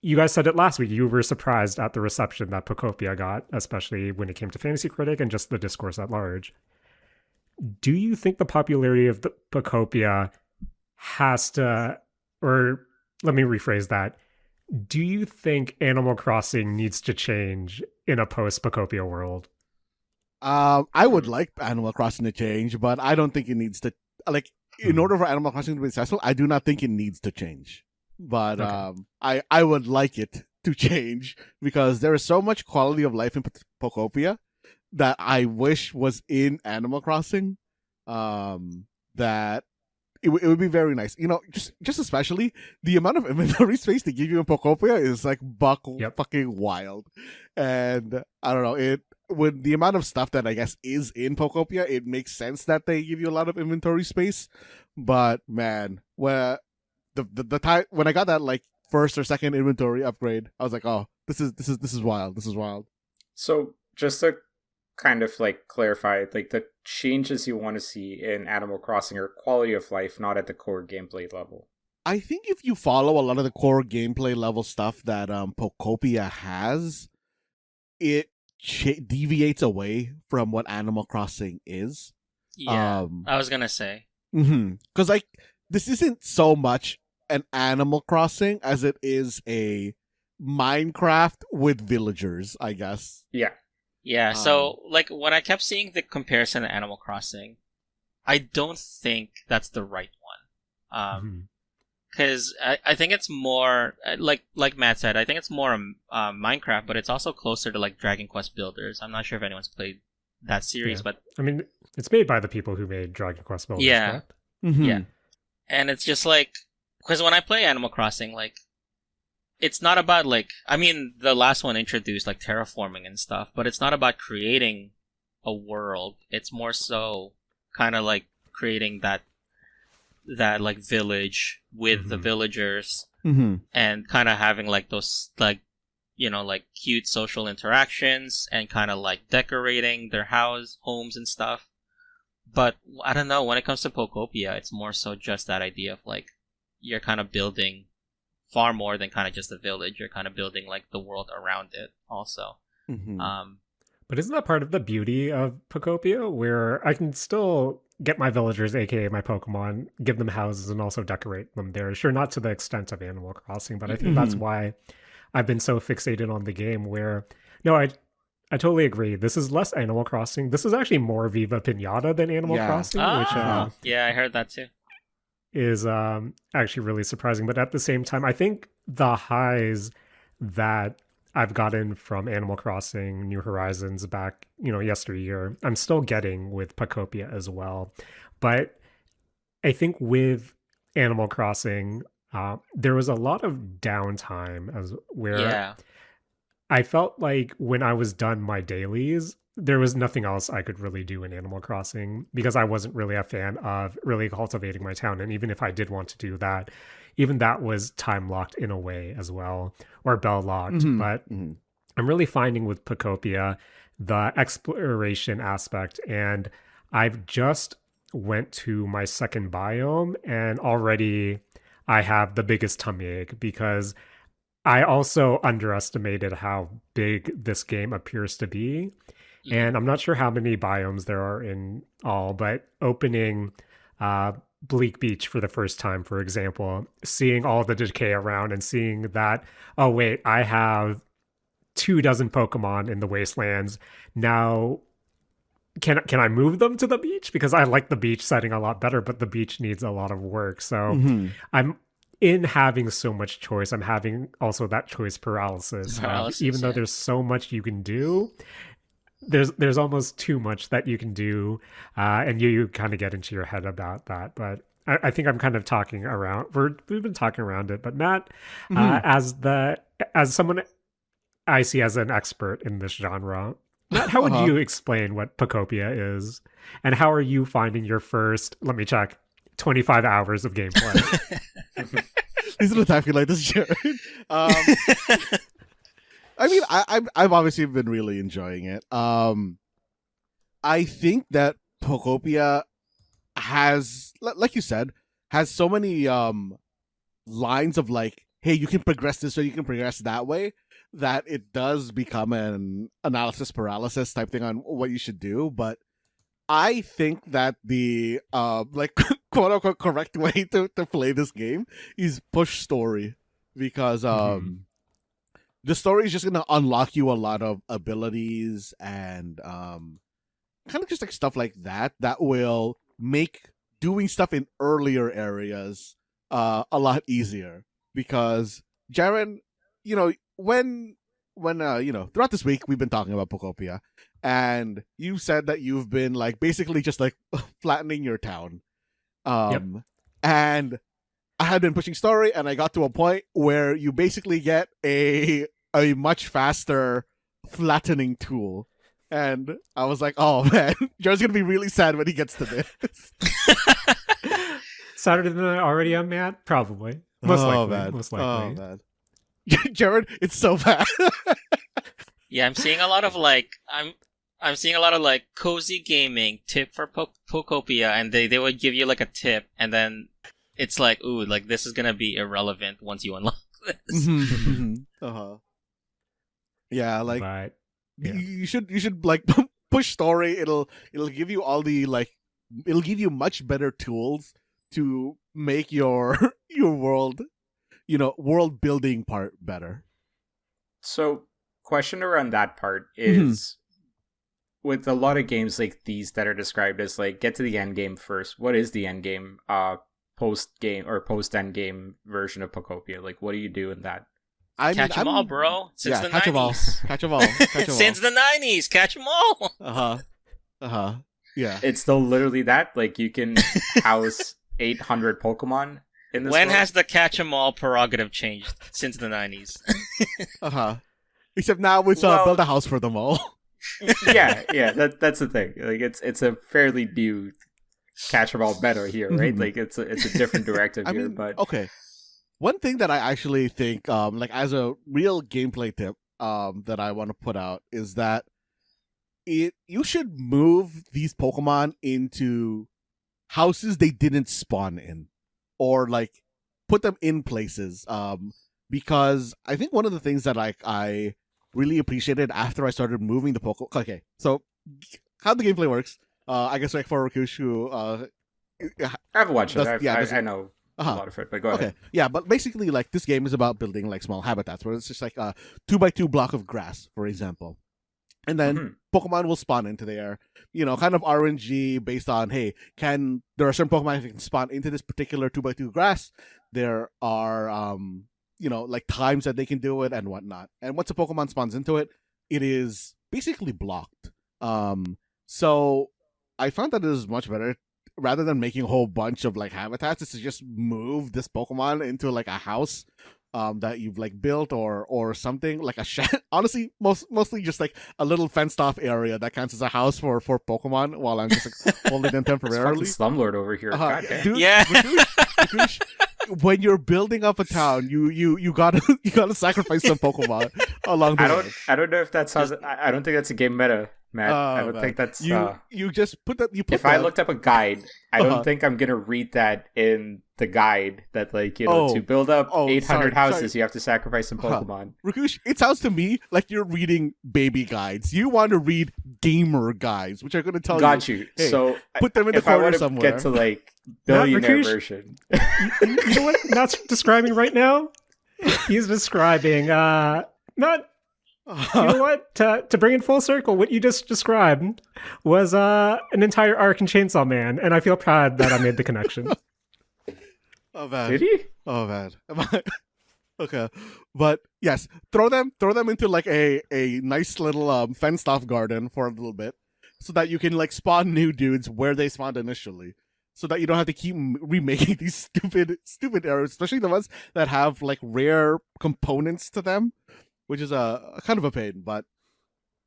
you guys said it last week, you were surprised at the reception that Pokopia got, especially when it came to Fantasy Critic and just the discourse at large. Do you think the popularity of the Pokopia has to, or let me rephrase that, do you think Animal Crossing needs to change in a post-Pokopia world? I would like Animal Crossing to change, but I don't think it needs to. Like, in order for Animal Crossing to be successful, I do not think it needs to change. But I would like it to change because there is so much quality of life in Pokopia that I wish was in Animal Crossing. That it would be very nice. You know, just especially the amount of inventory space they give you in Pokopia is like fucking wild. And I don't know, it with the amount of stuff that I guess is in Pokopia, it makes sense that they give you a lot of inventory space. But man, where the time when I got that like first or second inventory upgrade, I was like, oh, this is wild. This is wild. So just to kind of like clarify, like the changes you want to see in Animal Crossing are quality of life, not at the core gameplay level. I think if you follow a lot of the core gameplay level stuff that Pokopia has, it deviates away from what Animal Crossing is. Yeah, I was gonna say. Because like this isn't so much an Animal Crossing as it is a Minecraft with villagers, I guess. Yeah. So like when I kept seeing the comparison to Animal Crossing, I don't think that's the right one. Because I think it's more like Matt said, I think it's more Minecraft, but it's also closer to like Dragon Quest Builders. I'm not sure if anyone's played that series, but I mean, it's made by the people who made Dragon Quest Builders. Yeah, correct? yeah. And it's just like, because when I play Animal Crossing, like, it's not about like, I mean, the last one introduced like terraforming and stuff, but it's not about creating a world. It's more so kind of like creating that like village with the villagers and kind of having like those like, you know, like cute social interactions and kind of like decorating their homes and stuff. But I don't know, when it comes to Pokopia, it's more so just that idea of like you're kind of building far more than kind of just a village. You're kind of building like the world around it also. But isn't that part of the beauty of Pokopia, where I can still get my villagers, aka my Pokemon, give them houses, and also decorate them there? Sure, not to the extent of Animal Crossing, but I think that's why I've been so fixated on the game. Where no, I totally agree. This is less Animal Crossing. This is actually more Viva Pinata than Animal Crossing, which yeah, I heard that too. Is actually really surprising. But at the same time, I think the highs that I've gotten from Animal Crossing New Horizons back, yesteryear, I'm still getting with Pokopia as well. But I think with Animal Crossing, there was a lot of downtime where I felt like when I was done my dailies, there was nothing else I could really do in Animal Crossing because I wasn't really a fan of really cultivating my town. And even if I did want to do that, even that was time locked in a way as well, or bell locked. But I'm really finding with Pokopia the exploration aspect. And I've just went to my second biome and already I have the biggest tummy ache because I also underestimated how big this game appears to be. And I'm not sure how many biomes there are in all, but opening Bleak Beach for the first time, for example, seeing all the decay around and seeing that, oh wait, I have 24 Pokemon in the wastelands. Now, can I move them to the beach? Because I like the beach setting a lot better, but the beach needs a lot of work. So I'm in having so much choice. I'm having also that choice paralysis. Even though there's so much you can do, there's almost too much that you can do, and you kind of get into your head about that. But I think I'm kind of talking around. We've been talking around it. But Matt, as someone I see as an expert in this genre. Matt, how would Uh-huh. you explain what Pokopia is? And how are you finding your first, let me check, 25 hours of gameplay? He's not talking like this, Jared. I mean, I've obviously been really enjoying it. I think that Pokopia has, like you said, has so many lines of like, hey, you can progress this way, you can progress that way, that it does become an analysis paralysis type thing on what you should do. But I think that the like quote unquote correct way to play this game is push story, because the story is just gonna unlock you a lot of abilities and kind of just like stuff like that that will make doing stuff in earlier areas a lot easier. Because Jaren, you know, when you know, throughout this week we've been talking about Pokopia, and you said that you've been like basically just like flattening your town. And I had been pushing story, and I got to a point where you basically get a much faster flattening tool. And I was like, oh man, Joe's gonna be really sad when he gets to this. Sadder than I already am, Matt? Probably. Most likely. Man. Most likely. Oh man. Jared, it's so bad. Yeah, I'm seeing a lot of like I'm seeing a lot of like cozy gaming tip for Pokopia, and they would give you like a tip, and then it's like, ooh, like this is gonna be irrelevant once you unlock this. Uh-huh. Yeah, like But, yeah. you should like push story. It'll give you all the like, it'll give you much better tools to make your your world, you know, world building part better. So, question around that part is, with a lot of games like these that are described as like get to the end game first. What is the end game? Post game or post end game version of Pokopia. Like, what do you do in that? Catch them all, bro. Since the catch 'em all. 90s. Catch them all. Catch 'em all. Since the 90s, catch them all. Yeah. It's still literally that. Like, you can house 800 Pokemon in this. When world? has the catch 'em all prerogative changed? Since the 90s. Except now it's build a house for them all. yeah. That's the thing. Like, it's a fairly new catch 'em all meta here, right? Like, it's a different directive here. But okay. One thing that I actually think, like as a real gameplay tip, that I want to put out is that you should move these Pokemon into houses they didn't spawn in, or like put them in places. Because I think one of the things that I really appreciated after I started moving the Pokemon. Okay, so how the gameplay works. I guess like for Rakush, who I've watched it. I know a Uh-huh. lot of it, but go ahead. Okay, yeah, but basically, like, this game is about building, like, small habitats, where it's just, like, a 2x2 block of grass, for example. And then Pokemon will spawn into there, you know, kind of RNG based on, hey, there are certain Pokemon that can spawn into this particular 2x2 grass. There are, you know, like, times that they can do it and whatnot. And once a Pokemon spawns into it, it is basically blocked. So I found that it is much better, rather than making a whole bunch of like habitats, is to just move this Pokemon into like a house that you've like built or something, like a shed. Honestly, mostly just like a little fenced off area that counts as a house for Pokemon, while I'm just like holding them temporarily. It's fucking slumlord over here. God damn. Dude, Yeah. Rakush, when you're building up a town, you gotta sacrifice some Pokemon along the way. I don't know if that's how. I don't think that's a game meta, Matt. I don't man. think that's. You just put that. If I looked up a guide, I don't think I'm gonna read that in the guide. That like, you know, to build up 800 houses, you have to sacrifice some Pokemon. Rakush, it sounds to me like you're reading baby guides. You want to read gamer guides, which are going to tell Got you. you. Hey, So put them in the if I corner want to somewhere. get to like billionaire Rakush? version, You know what Matt's describing right now? He's describing, not... You know what? To bring it full circle, what you just described was an entire arc in Chainsaw Man, and I feel proud that I made the connection. Oh man. did he? Oh man. Okay, but yes, throw them into like a nice little fenced off garden for a little bit, so that you can like spawn new dudes where they spawned initially, so that you don't have to keep remaking these stupid areas, especially the ones that have like rare components to them. which is a kind of a pain. But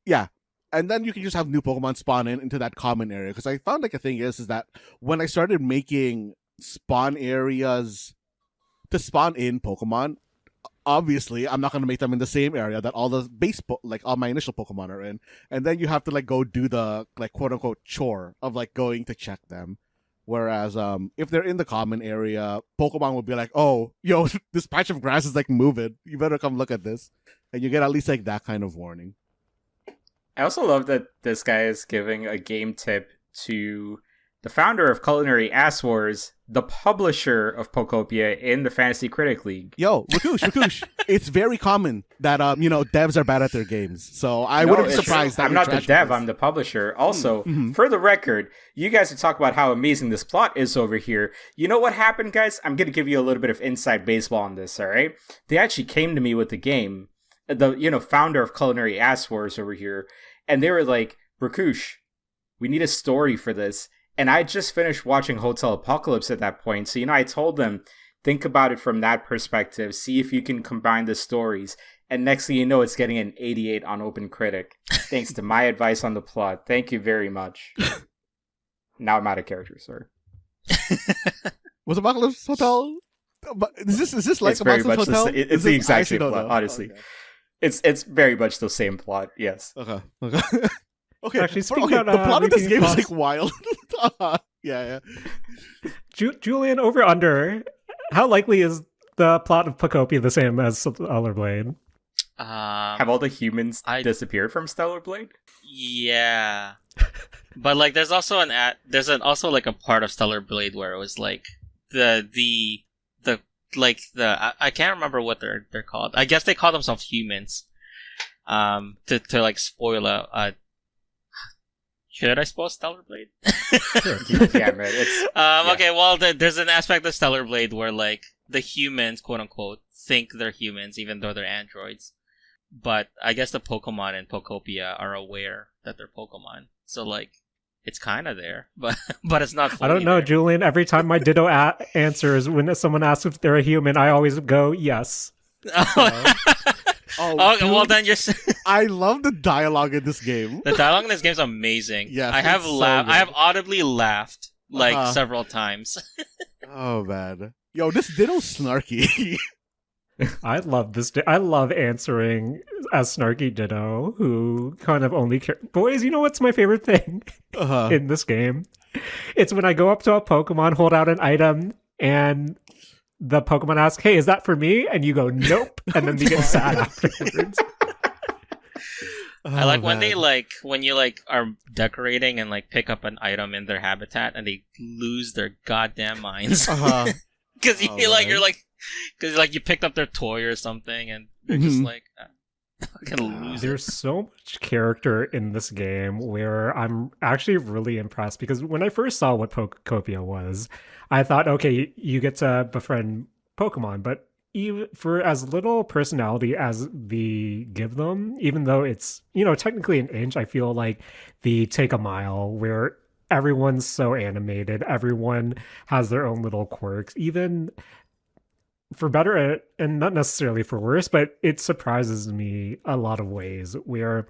yeah, and then you can just have new Pokemon spawn into that common area. Because I found like a thing is that when I started making spawn areas to spawn in Pokemon, obviously I'm not going to make them in the same area that all the like all my initial Pokemon are in, and then you have to like go do the like quote unquote chore of like going to check them. Whereas if they're in the common area, Pokemon will be like, oh, yo, this patch of grass is like moving, you better come look at this, and you get at least like that kind of warning. I also love that this guy is giving a game tip to the founder of Culinary Ass Wars, the publisher of Pokopia in the Fantasy Critic League. Yo, Rakush, it's very common that devs are bad at their games. So I wouldn't be surprised. That I'm not the dev, I'm the publisher. Also, for the record, you guys are talking about how amazing this plot is over here. You know what happened, guys? I'm going to give you a little bit of inside baseball on this, all right? They actually came to me with the game, the founder of Culinary Ass Wars over here, and they were like, Rakush, we need a story for this. And I just finished watching Hotel Apocalypse at that point. So, I told them, think about it from that perspective. See if you can combine the stories. And next thing you know, it's getting an 88 on Open Critic. Thanks to my advice on the plot. Thank you very much. Now I'm out of character, sir. Was Apocalypse Hotel? Is this like Apocalypse Hotel? It's the exact same plot, honestly. Okay. It's very much the same plot, yes. Okay. Okay, actually, speaking of the plot of this game is like wild. Yeah. Julian, over under. How likely is the plot of Pokopia the same as Stellar Blade? Have all the humans disappeared from Stellar Blade? Yeah, but like, there's also also like a part of Stellar Blade where it was like the I can't remember what they're called. I guess they call themselves humans. To like spoil a. Should I spoil Stellar Blade? Yeah, man. Okay, well, there's an aspect of Stellar Blade where, like, the humans, quote unquote, think they're humans, even though they're androids. But I guess the Pokemon in Pokopia are aware that they're Pokemon. So, like, it's kind of there, but it's not fully I don't know, there. Julian. Every time my Ditto answers when someone asks if they're a human, I always go, yes. Oh, dude, well then I love the dialogue in this game. The dialogue in this game is amazing. Yeah, I have I have audibly laughed like several times. Oh man, yo, this Ditto's snarky. I love this. I love answering as snarky Ditto, who kind of only boys. You know what's my favorite thing in this game? It's when I go up to a Pokemon, hold out an item, and the Pokemon asks, "Hey, is that for me?" And you go, "Nope," and then they get sad afterwards. I like when when you like are decorating and like pick up an item in their habitat and they lose their goddamn minds because you picked up their toy or something and they're just like fucking lose. There's so much character in this game where I'm actually really impressed, because when I first saw what Pokopia was, I thought, okay, you get to befriend Pokemon, but even for as little personality as the give them, even though it's, technically an inch, I feel like the take a mile where everyone's so animated, everyone has their own little quirks, even for better and not necessarily for worse, but it surprises me a lot of ways where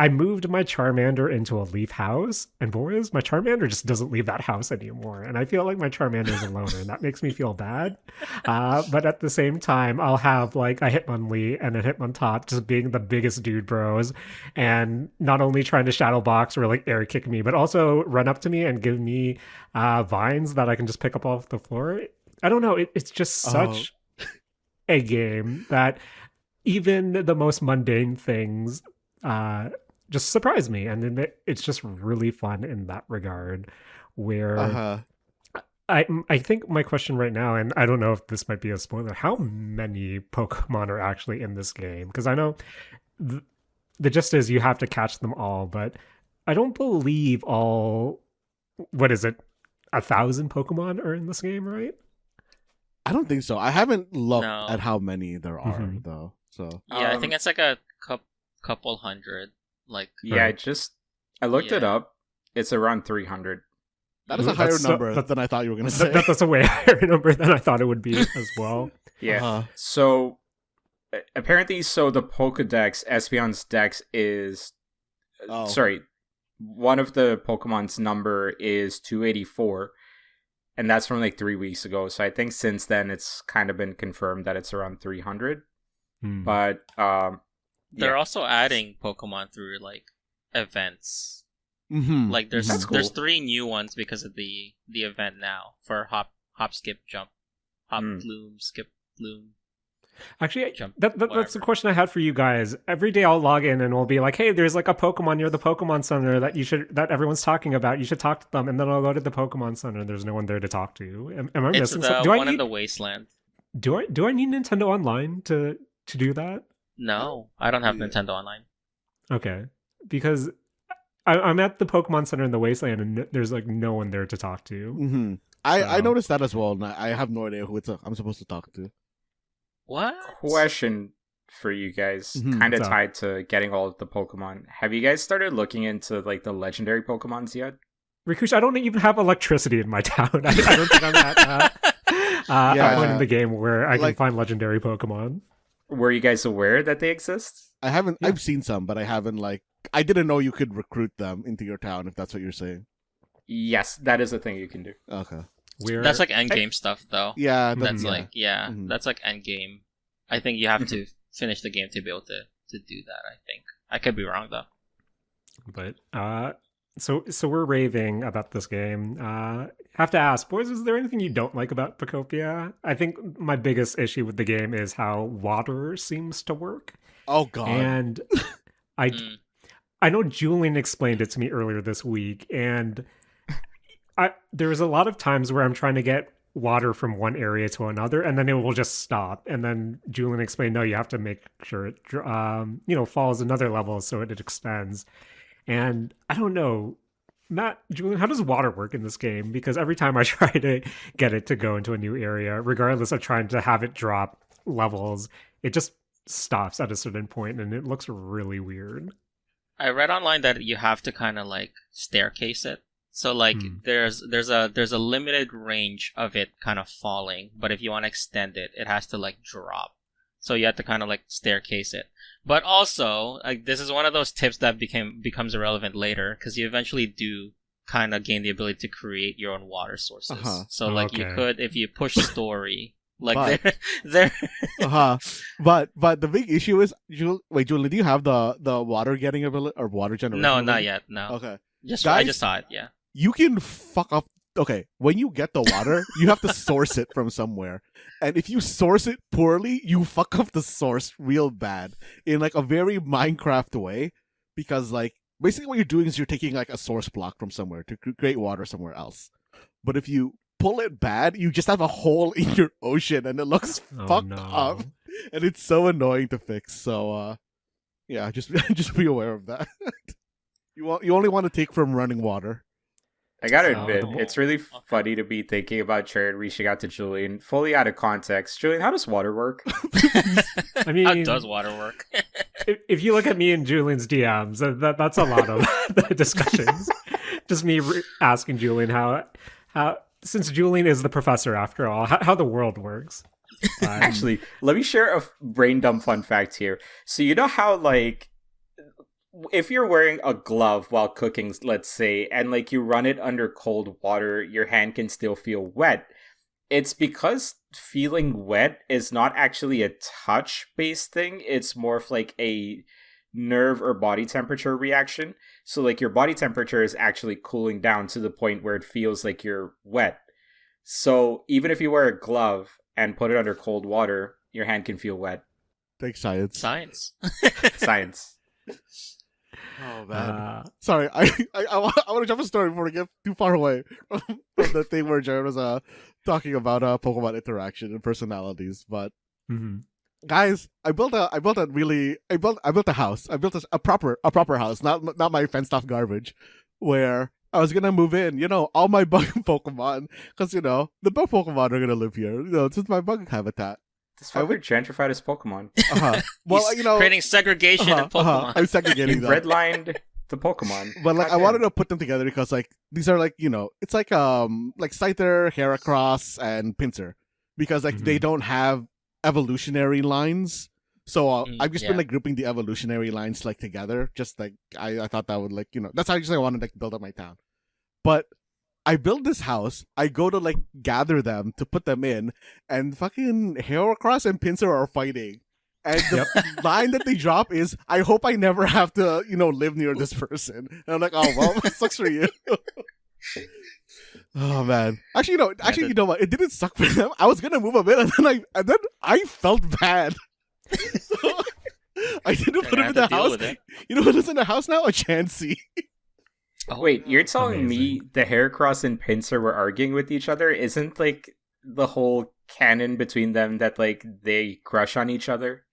I moved my Charmander into a leaf house, and boys, my Charmander just doesn't leave that house anymore. And I feel like my Charmander is a loner, and that makes me feel bad. But at the same time, I'll have like a Hitmonlee and a Hitmontop just being the biggest dude bros, and not only trying to shadow box or like air kick me, but also run up to me and give me vines that I can just pick up off the floor. I don't know. It's just such a game that even the most mundane things just surprise me, and then it's just really fun in that regard. Where I think my question right now, and I don't know if this might be a spoiler, how many Pokemon are actually in this game? Because I know the gist is you have to catch them all, but I don't believe all. What is it? 1,000 Pokemon are in this game, right? I don't think so. I haven't looked at how many there are though. So yeah, I think it's like a couple hundred. Like I looked it up. It's around 300. That is a higher number than I thought you were going to say. That's a way higher number than I thought it would be as well. Yeah. So apparently, so the Pokedex, Espeon's dex is sorry, one of the Pokemon's number is 284, and that's from like 3 weeks ago. So I think since then it's kind of been confirmed that it's around 300. But they're also adding Pokemon through like events. Mm-hmm. Like there's That's cool. there's 3 new ones because of the event now for hop, skip, jump, hop, bloom, skip, bloom. Actually, Jump, that's the whatever. question I had for you guys. Every day I'll log in and we'll be like, "Hey, there's like a Pokemon near the Pokemon Center that everyone's talking about. You should talk to them." And then I'll go to the Pokemon Center and there's no one there to talk to. Am I It's missing the something? Do I one in need the wasteland. do I need Nintendo Online to do that? No, I don't have Yeah. Nintendo Online. Okay, because I'm at the Pokemon Center in the Wasteland and there's like no one there to talk to. Mm-hmm. I So- noticed that as well, and I have no idea who I'm supposed to talk to. What? question for you guys, Mhm. kind of What's up? tied to getting all of the Pokemon. Have you guys started looking into like the legendary Pokemons yet? Rakush, I don't even have electricity in my town. I don't think I'm at Yeah. a point in the game where I can Like- find legendary Pokemon. Were you guys aware that they exist? I haven't. Yeah. I've seen some, but I haven't I didn't know you could recruit them into your town. If that's what you're saying. Yes, that is a thing you can do. Okay. Where That's like end game stuff, though. Yeah. That's yeah. like Mhm. that's like end game. I think you have to finish the game to be able to do that. I think I could be wrong though. But so we're raving about this game. Have to ask, boys, is there anything you don't like about Pokopia? I think my biggest issue with the game is how water seems to work. Oh God. And I Mm. I know Julian explained it to me earlier this week, and there's a lot of times where I'm trying to get water from one area to another, and then it will just stop. And then Julian explained, no, you have to make sure it falls another level so it extends. And I don't know, Matt, Julian, how does water work in this game? Because every time I try to get it to go into a new area, regardless of trying to have it drop levels, it just stops at a certain point, and it looks really weird. I read online that you have to kind of like staircase it. So like there's a limited range of it kind of falling, but if you want to extend it, it has to like drop. So you have to kind of like staircase it. But also, like this is one of those tips that becomes irrelevant later because you eventually do kind of gain the ability to create your own water sources. Uh-huh. So like you Okay. could, if you push story, like But- there. Uh-huh. But the big issue is, Julian, do you have the water getting ability or water generation? No, not ability? yet. No, Okay. I Guys- just saw it. Yeah. You can fuck up. Okay, when you get the water, you have to source it from somewhere. And if you source it poorly, you fuck up the source real bad in like a very Minecraft way. Because like basically what you're doing is you're taking like a source block from somewhere to create water somewhere else. But if you pull it bad, you just have a hole in your ocean and it looks Oh, fucked no. up. And it's so annoying to fix. So yeah, just be aware of that. You only want to take from running water. I gotta Oh. admit, it's really funny to be thinking about Jaren reaching out to Julian, fully out of context. Julian, how does water work? I mean, How does water work? if you look at me and Julian's DMs, that's a lot of the discussions. Just me asking Julian how since Julian is the professor after all, how the world works. Actually, let me share a brain dump fun fact here. So you know how like if you're wearing a glove while cooking, let's say, and like you run it under cold water, your hand can still feel wet. It's because feeling wet is not actually a touch-based thing. It's more of like a nerve or body temperature reaction. So like your body temperature is actually cooling down to the point where it feels like you're wet. So even if you wear a glove and put it under cold water, your hand can feel wet. Thanks, science. Science. Science. Oh man. Uh, Sorry, I want to jump a story before we get too far away from the thing where Jared was talking about Pokemon interaction and personalities. But mhm. guys, I built a house. I built a proper house, not my fenced off garbage, where I was gonna move in. All my bug Pokemon, because the bug Pokemon are gonna live here. This is my bug habitat. This fucker gentrified his Pokemon. Uh-huh. Well, He's creating segregation in Pokemon. I'm He segregating them. redlined the Pokemon. But like I Goddamn. wanted to put them together because like these are like it's like Scyther, Heracross, and Pinsir because like they don't have evolutionary lines, So I've just been yeah. like grouping the evolutionary lines like together. Just like I thought that would like that's how I wanted to like, build up my town. But I build this house. I go to like gather them to put them in, and fucking Heracross and Pinsir are fighting. And the line that they drop is, "I hope I never have to, live near this person." And I'm like, "Oh well, that sucks for you." Oh man. Actually, you know what? It didn't suck for them. I was gonna move a bit, and then I felt bad. So I didn't put him in the house. You know what is in the house now? A Chansey. Oh, wait, you're telling me the Heracross and Pinsir were arguing with each other? Isn't like the whole canon between them that like they crush on each other?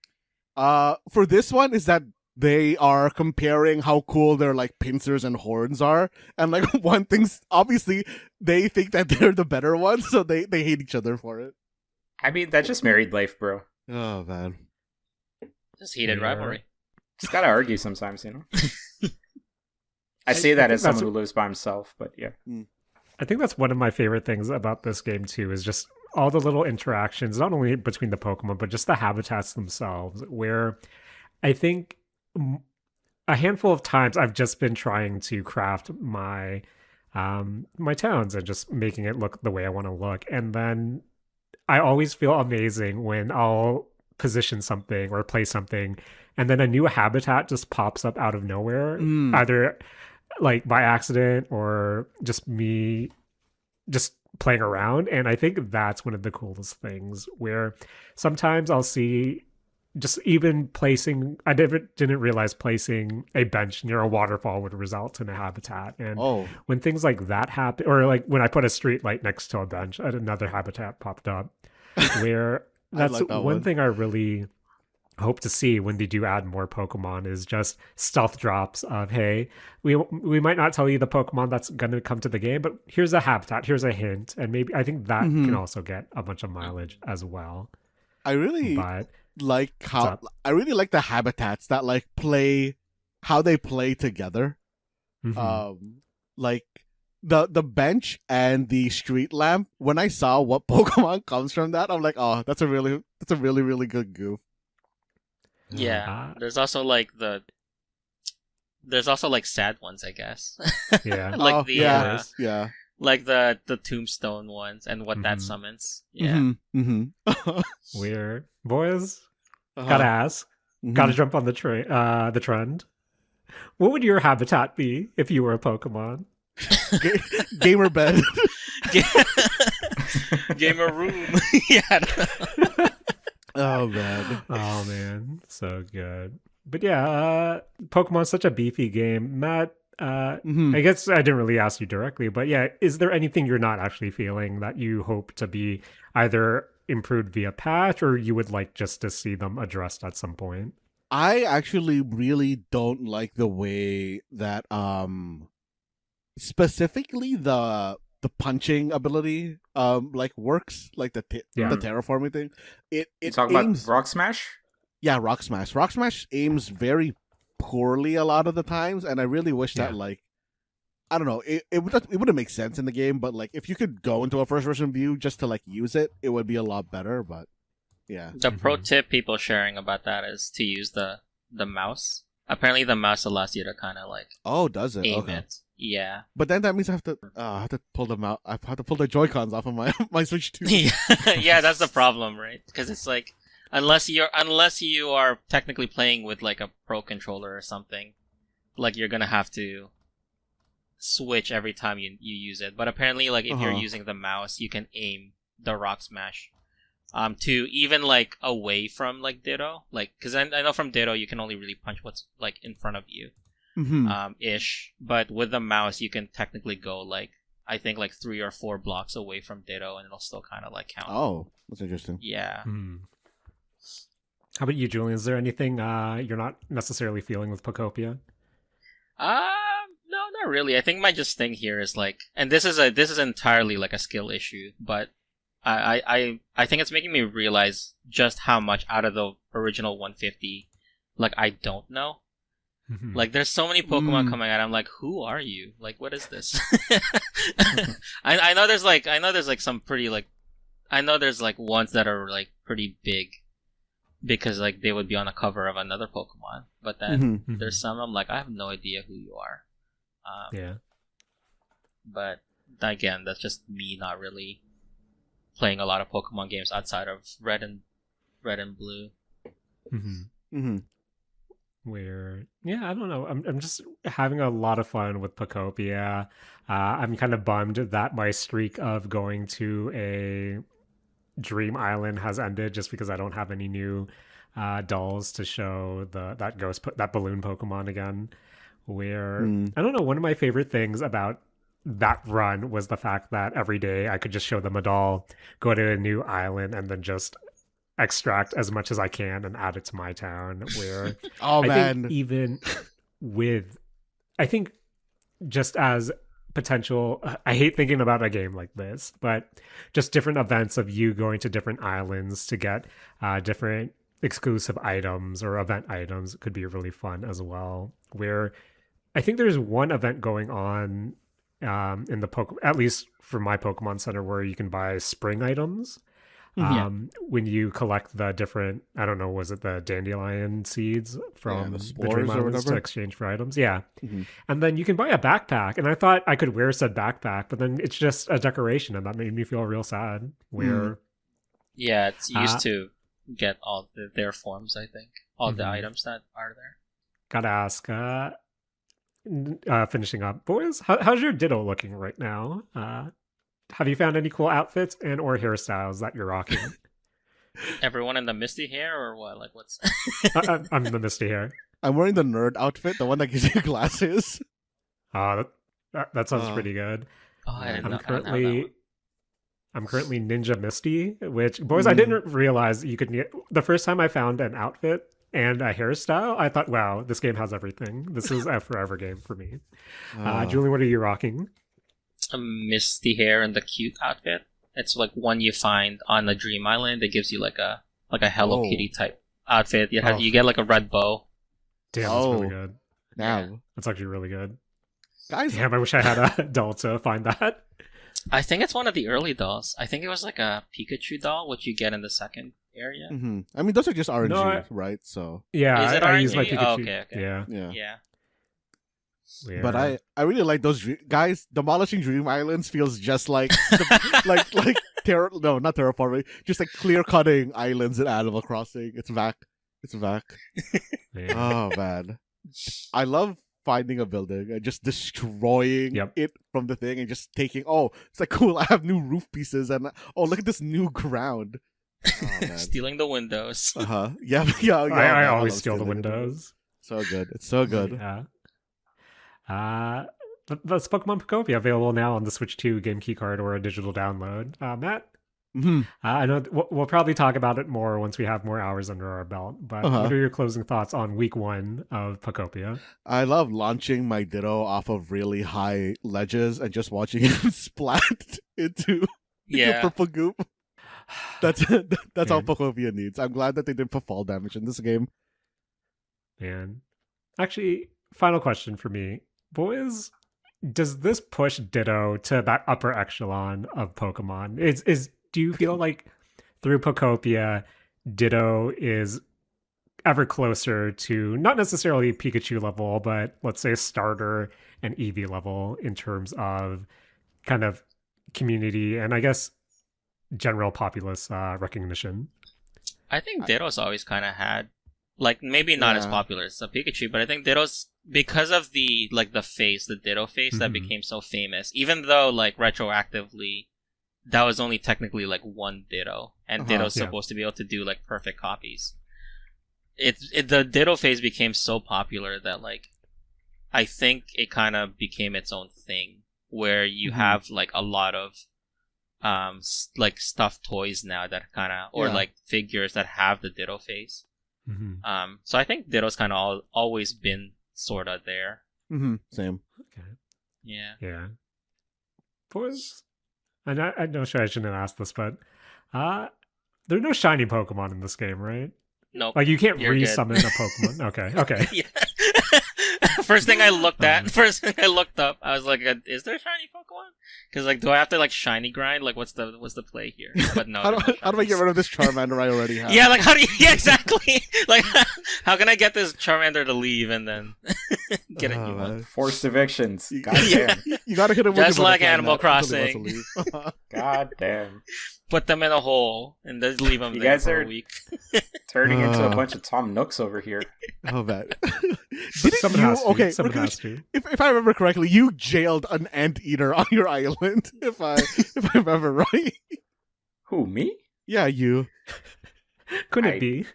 For this one is that they are comparing how cool their like pincers and horns are, and like one thing's obviously they think that they're the better ones, so they hate each other for it. I mean, that's just married life, bro. Oh man, just heated rivalry. Just gotta argue sometimes, I say that as someone who lives by himself, but yeah. I think that's one of my favorite things about this game too, is just all the little interactions, not only between the Pokemon, but just the habitats themselves, where I think a handful of times I've just been trying to craft my my towns and just making it look the way I want to look. And then I always feel amazing when I'll position something or place something, and then a new habitat just pops up out of nowhere, either like by accident or just me just playing around. And I think that's one of the coolest things, where sometimes I'll see just even placing, I didn't realize placing a bench near a waterfall would result in a habitat. And when things like that happen, or like when I put a street light next to a bench, another habitat popped up, where that's like one thing I really hope to see when they do add more Pokemon, is just stealth drops of, hey, we might not tell you the Pokemon that's going to come to the game, but here's a habitat, here's a hint. And maybe I think that can also get a bunch of mileage as well. I really like the habitats that like how they play together. Like the bench and the street lamp, when I saw what Pokemon comes from that, I'm like, oh, that's a really really good goof. Yeah, there's also like sad ones, I guess. Yeah, like yeah, like the tombstone ones and what that summons. Yeah, weird boys. Gotta ask. Gotta jump on the the trend. What would your habitat be if you were a Pokemon? Gamer bed. Gamer room. Yeah. Oh man, so good. But yeah, Pokemon's such a beefy game. Matt, I guess I didn't really ask you directly, but yeah, is there anything you're not actually feeling that you hope to be either improved via patch, or you would like just to see them addressed at some point? I actually really don't like the way that specifically the punching ability like works, like the terraforming thing. It talk about Rock Smash? Yeah, Rock Smash. Rock Smash aims very poorly a lot of the times, and I really wish that like, I don't know, it wouldn't make sense in the game, but like if you could go into a first person view just to like use it, it would be a lot better. But yeah, the pro tip people sharing about that is to use the mouse. Apparently the mouse allows you to kind of like does it? Aim it. Yeah, but then that means I have to pull them out. I have to pull the Joy-Cons off of my Switch too. Yeah, that's the problem, right? Because it's like unless you are technically playing with like a pro controller or something, like you're gonna have to switch every time you use it. But apparently, like if you're using the mouse, you can aim the Rock Smash to even like away from like Ditto, like because I know from Ditto you can only really punch what's like in front of you. Ish, but with the mouse you can technically go like I think like 3 or 4 blocks away from Ditto, and it'll still kind of like count. Oh, that's interesting. Yeah. How about you, Julian? Is there anything you're not necessarily feeling with Pokopia? No, not really. I think my just thing here is like, and this is entirely like a skill issue, but I think it's making me realize just how much out of the original 150, like I don't know. Like there's so many Pokemon coming out. I'm like, who are you? Like, what is this? I know there's like some pretty like, I know there's like ones that are like pretty big because like they would be on the cover of another Pokemon. But then Mhm. there's some I'm like, I have no idea who you are. Yeah. But again, that's just me not really playing a lot of Pokemon games outside of Red and Blue. Where, yeah, I don't know. I'm just having a lot of fun with Pokopia. I'm kind of bummed that my streak of going to a Dream Island has ended just because I don't have any new dolls to show that balloon Pokemon again. Where I don't know, one of my favorite things about that run was the fact that every day I could just show them a doll, go to a new island, and then just extract as much as I can and add it to my town. Where Oh I man, think even with, I think just as potential, I hate thinking about a game like this, but just different events of you going to different islands to get different exclusive items or event items could be really fun as well. Where I think there's one event going on in the at least for my Pokemon Center, where you can buy spring items. When you collect the different, I don't know, was it the dandelion seeds from the the spores Dream or Islands to whatever? exchange for items? Yeah. Mhm. And then you can buy a backpack. And I thought I could wear said backpack, but then it's just a decoration. And that made me feel real sad. Where, Yeah, it's used to get all their forms, I think. All the Mhm. items that are there. gotta ask, finishing up, boys, how's your Ditto looking right now? Have you found any cool outfits and or hairstyles that you're rocking? Everyone in the misty hair or what? Like what's I'm the Misty hair. I'm wearing the nerd outfit, the one that gives you glasses. That sounds Uh, pretty good. Oh, I didn't I'm know. I don't have that one. currently Ninja Misty, which, boys, I didn't realize you could get. The first time I found an outfit and a hairstyle, I thought, wow, this game has everything. This is a forever game for me. Julian, what are you rocking? A misty hair and the cute outfit. It's like one you find on the Dream Island. It gives you like a Hello Oh. Kitty type outfit. Oh. You get like a red bow. Damn, that's really Oh. good. Now, That's actually really good. guys, Damn, I wish I had a doll to find that. I think it's one of the early dolls. I think it was like a Pikachu doll, which you get in the second area. I mean, those are just RNG, No, right? So Yeah, Is it I use my RNG? Pikachu. Oh, okay. Yeah. yeah. Yeah. But I really like those guys. Demolishing Dream Islands feels just like like not terraforming, just like clear cutting islands in Animal Crossing. It's back. Yeah. Oh man, I love finding a building and just destroying Yep. it from the thing and just taking. Oh, it's like cool. I have new roof pieces and oh look at this new ground. Oh man. Stealing the windows. Yeah. I man, always love steal the stealing it. windows. So good. It's so good. Yeah. That's Pokemon Pokopia, available now on the Switch 2 game key card or a digital download. Matt, I know we'll probably talk about it more once we have more hours under our belt, but what are your closing thoughts on week 1 of Pokopia? I love launching my Ditto off of really high ledges and just watching him splat into purple goop. That's all Pokopia needs. I'm glad that they didn't put fall damage in this game. And actually, final question for me. Boys, does this push Ditto to that upper echelon of Pokemon? Do you feel like through Pokopia, Ditto is ever closer to not necessarily Pikachu level, but let's say starter and Eevee level in terms of kind of community and I guess general populace recognition? I think Ditto's always kind of had, like, maybe not as popular as a Pikachu, but I think Ditto's, because of the Ditto face that became so famous, even though, like, retroactively, that was only technically, like, one Ditto, and Ditto's supposed to be able to do, like, perfect copies. The Ditto phase became so popular that, like, I think it kind of became its own thing, where you have, like, a lot of like stuffed toys now that kind of, or like figures that have the Ditto face. So I think Ditto's kind of always been sort of there. Same. Okay. Yeah. Boys, I know I shouldn't have asked this, but there are no shiny Pokemon in this game, right? Nope. Like you can't You're good. resummon a Pokemon. Okay. Yeah. First thing I looked up, I was like, "Is there a shiny Pokemon?" Because like, do I have to like shiny grind? Like, what's the play here? But no. How do I get rid of this Charmander I already have? Yeah, like yeah, exactly. Like, how can I get this Charmander to leave and then get a new one? Forced evictions. You- God damn. You gotta hit him with Just your like butterfly Animal net until he Crossing. wants to leave. God damn. Put them in a hole and just leave them You there guys for are- a week. Turning into a bunch of Tom Nooks over here. Oh man. Didn't Someone you? has to. Okay, Someone Rakush, has to. if I remember correctly, you jailed an anteater on your island. If I remember right. Who, me? Yeah, you. Couldn't I- it be?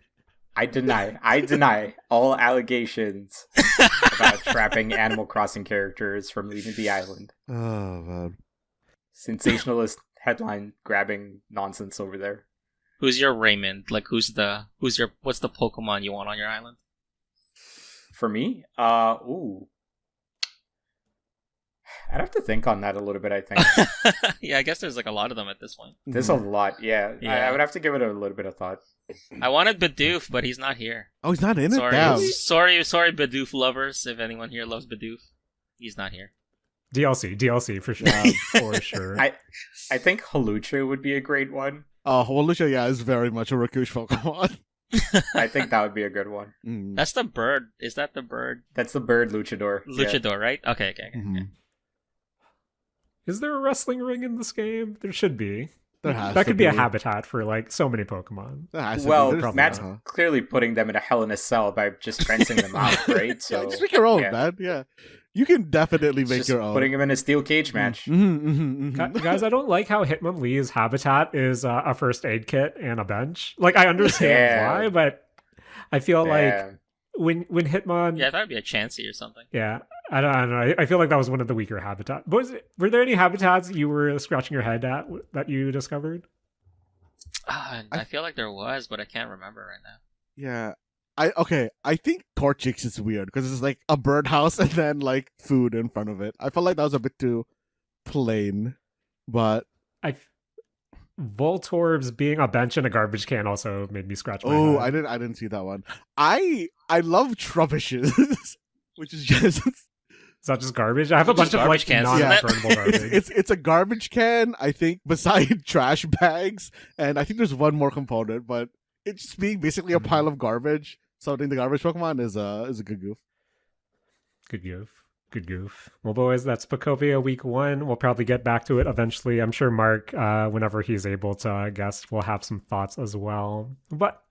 I deny all allegations about trapping Animal Crossing characters from leaving the island. Oh man. Sensationalist headline grabbing nonsense over there. Who's your Raymond? Like, what's the Pokemon you want on your island? For me, ooh. I'd have to think on that a little bit, I think. Yeah, I guess there's like a lot of them at this point. There's a lot, yeah. Yeah. I would have to give it a little bit of thought. I wanted Bidoof, but he's not here. Oh, he's not in it. Sorry, Damn. sorry, Bidoof lovers. If anyone here loves Bidoof, he's not here. DLC for sure. For sure. I think Halucha would be a great one. Holusha, yeah, is very much a Rakush Pokemon. I think that would be a good one. Mm. That's the bird. Is that the bird? That's the bird luchador. Yeah. Luchador, right? Okay. Mhm. Is there a wrestling ring in this game? There should be. There has That to could be a habitat for like so many Pokemon. There has to Well, be. There's Matt's not. clearly putting them in a hell in a cell by just fencing them out, right? Yeah, just make your own, yeah. man. Yeah, you can definitely It's make just your own. putting them in a steel cage match. Guys, I don't like how Hitmonlee's habitat is a first aid kit and a bench. Like, I understand Yeah. why, but I feel like Yeah. when Hitmon, Yeah, that would be a Chansey or something. yeah, I don't know. I feel like that was one of the weaker habitats. Were there any habitats you were scratching your head at that you discovered? I feel like there was, but I can't remember right now. Yeah. I think Torchics is weird because it's like a birdhouse and then like food in front of it. I felt like that was a bit too plain, but Voltorbs being a bench and a garbage can also made me scratch my oh, head. I didn't see that one. I love Trubbishes, which is just Is that just garbage? I have a Just bunch of garbage like cans, isn't it? non-burnable garbage. it's a garbage can, I think, beside trash bags, and I think there's one more component, but it's just being basically a pile of garbage. So I think the garbage Pokemon is a good goof. Good goof. Good goof. Well, boys, that's Pokopia week 1. We'll probably get back to it eventually. I'm sure Mark, whenever he's able to guest, will have some thoughts as well. But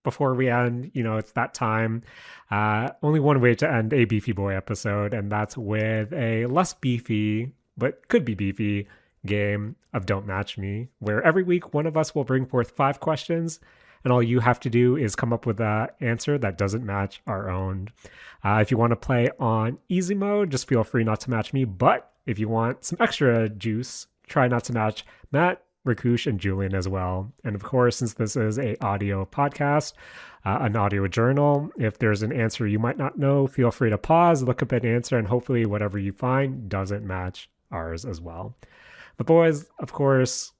before we end, it's that time. Only one way to end a Beefy Boy episode, and that's with a less beefy, but could be beefy, game of Don't Match Me, where every week one of us will bring forth 5 questions, and all you have to do is come up with an answer that doesn't match our own. If you want to play on easy mode, just feel free not to match me. But if you want some extra juice, try not to match Matt, Rakush, and Julian as well. And of course, since this is an audio podcast, an audio journal, if there's an answer you might not know, feel free to pause, look up an answer, and hopefully whatever you find doesn't match ours as well. But boys, of course,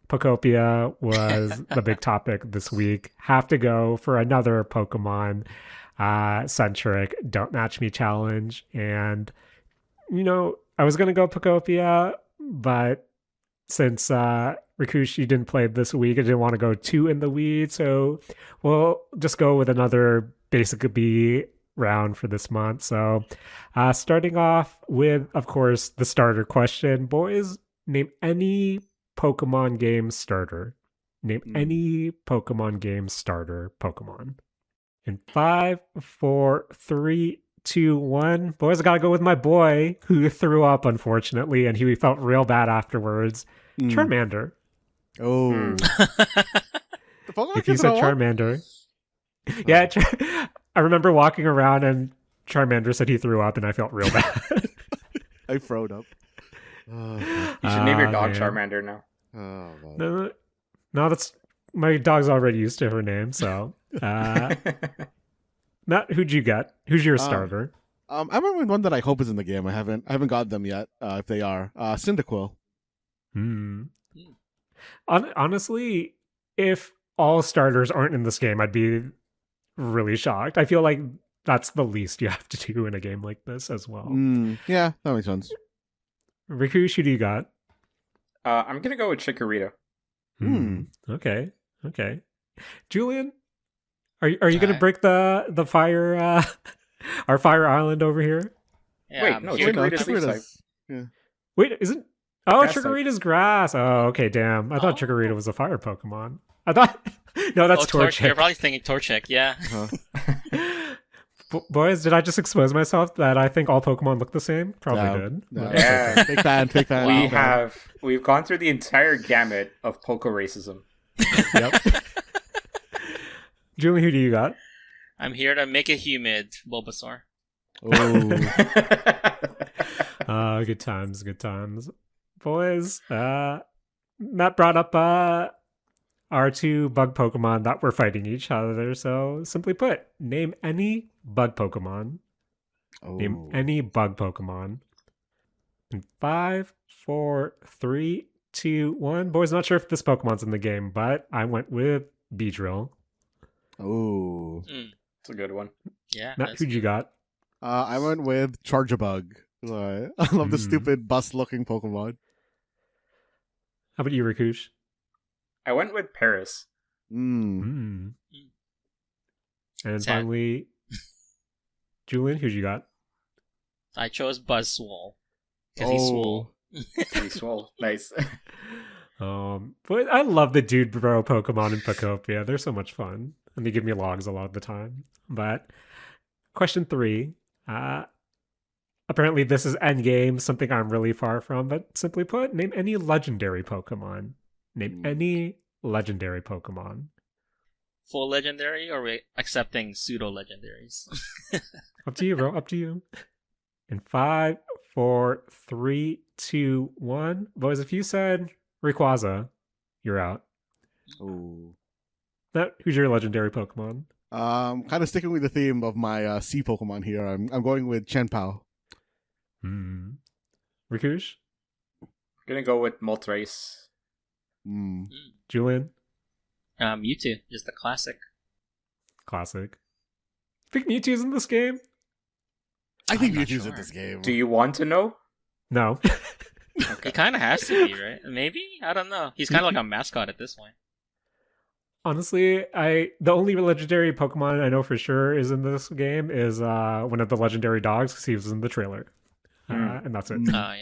Pokopia was the big topic this week. Have to go for another Pokemon centric Don't Match Me challenge. And, I was going to go Pokopia, but since Rakush, you didn't play this week, I didn't want to go too in the weeds. So we'll just go with another Basic B round for this month. So starting off with, of course, the starter question. Boys, name any Pokemon game starter. Name any Pokemon game starter Pokemon. In 5, 4, 3, 2, 1. Boys, I gotta go with my boy who threw up, unfortunately, and he felt real bad afterwards. Charmander. Oh. The Pokemon If you can said throw up? Charmander. Yeah, I remember walking around and Charmander said he threw up, and I felt real bad. I froed up. Oh, You should name your dog man. Charmander now. man. No, that's my dog's already used to her name. So, Matt, who'd you get? Who's your starter? I remember one that I hope is in the game. I haven't got them yet. If they are, Cyndaquil. Honestly, if all starters aren't in this game, I'd be really shocked. I feel like that's the least you have to do in a game like this as well. Yeah, that makes sense. Rakush, who do you got? I'm gonna go with Chikorita. Okay. Julian, are you gonna break the fire our fire island over here? Yeah, Wait, I'm no, here. Chikorita's leaf type. Yeah. Wait, isn't Oh, Grass type. Chikorita's grass. Oh, okay, damn. I thought Chikorita was a fire Pokemon. I thought no, that's Torchic. You're probably thinking Torchic, yeah. Boys, did I just expose myself that I think all Pokemon look the same? Probably did. No. Yeah. Big fan. We've gone through the entire gamut of Poke racism. Yep. Julie, who do you got? I'm here to make it humid, Bulbasaur. Oh. Good times. Boys, Matt brought up our two bug Pokemon that were fighting each other. So, simply put, name any bug Pokemon. Name any bug Pokemon. In 5, 4, 3, 2, 1. Boys, not sure if this Pokemon's in the game, but I went with Beedrill. Oh. It's a good one. Yeah. Matt, who'd you got? I went with Charjabug. I love the stupid bus-looking Pokemon. How about you, Rakush? I went with Paris. And Sad. finally, Julian, who'd you got? I chose Buzzwole. Because he's swole. Pretty swole. Nice. But I love the dude bro Pokemon in Pokopia. They're so much fun. And they give me logs a lot of the time. But question 3. Apparently this is endgame, something I'm really far from, but simply put, name any legendary Pokemon. Name any legendary Pokemon. Full legendary, or are we accepting pseudo-legendaries? Up to you, bro. Up to you. In 5, 4, 3, 2, 1. Boys, if you said Rayquaza, you're out. Oh. Matt, who's your legendary Pokemon? Kind of sticking with the theme of my sea Pokemon here. I'm going with Chenpao. Rakush? I'm gonna go with Moltres. Julian? Mewtwo, just a classic. Classic. Think Mewtwo's in this game? I think I'm not Mewtwo's sure. in this game. Do you want to know? No. He kind of has to be, right? Maybe? I don't know. He's kind of like a mascot at this point. Honestly, the only legendary Pokemon I know for sure is in this game is one of the legendary dogs because he was in the trailer. And that's it. Oh,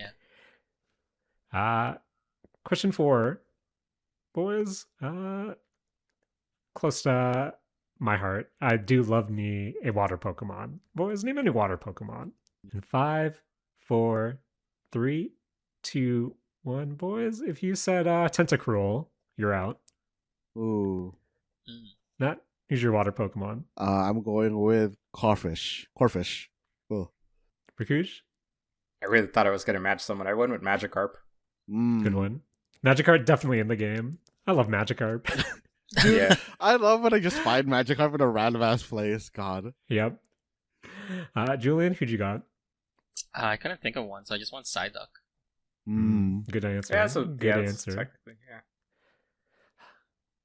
yeah. Question 4. Boys, close to my heart. I do love me a water Pokemon. Boys, name any water Pokemon. In 5, 4, 3, 2, 1. Boys, if you said Tentacruel, you're out. Ooh. Matt, who's your water Pokemon? I'm going with Corfish. Cool. Rakush? I really thought I was gonna match someone. I went with Magikarp. Good one. Magikarp definitely in the game. I love Magikarp. Yeah. I love when I just find Magikarp in a random ass place. God. Yep. Julian, who'd you got? I couldn't think of one, so I just want Psyduck. Good answer. Yeah, so Good yeah, answer. technically, yeah.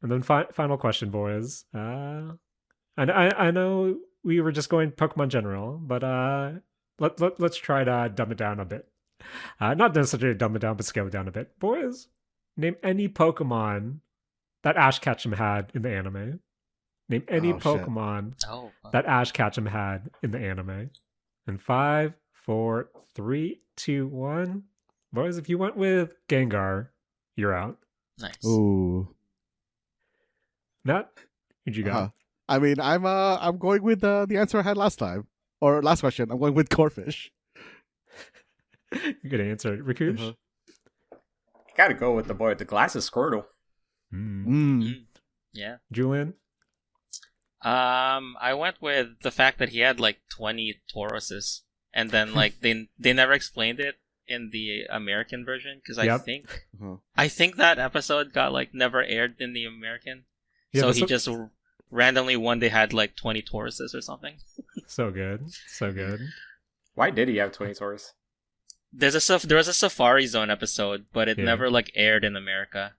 And then final question, boys. I know we were just going Pokemon general, but let's try to dumb it down a bit. Not necessarily dumb it down, but scale it down a bit. Boys, name any Pokemon that Ash Ketchum had in the anime. Name any Pokemon that Ash Ketchum had in the anime. In 5, 4, 3, 2, 1. Boys, if you went with Gengar, you're out. Nice. Ooh. Matt, who'd you got? I mean, I'm going with the answer I had last time, or last question. I'm going with Corfish. Good answer, Rakush. Gotta go with the boy with the glasses, Squirtle. Yeah. Julian? I went with the fact that he had like 20 Tauruses, and then like they never explained it in the American version because I think that episode got like never aired in the American. Yeah, so he just randomly one day had like 20 Tauruses or something. So good. Why did he have 20 Taurus? There was a Safari Zone episode, but it never like aired in America.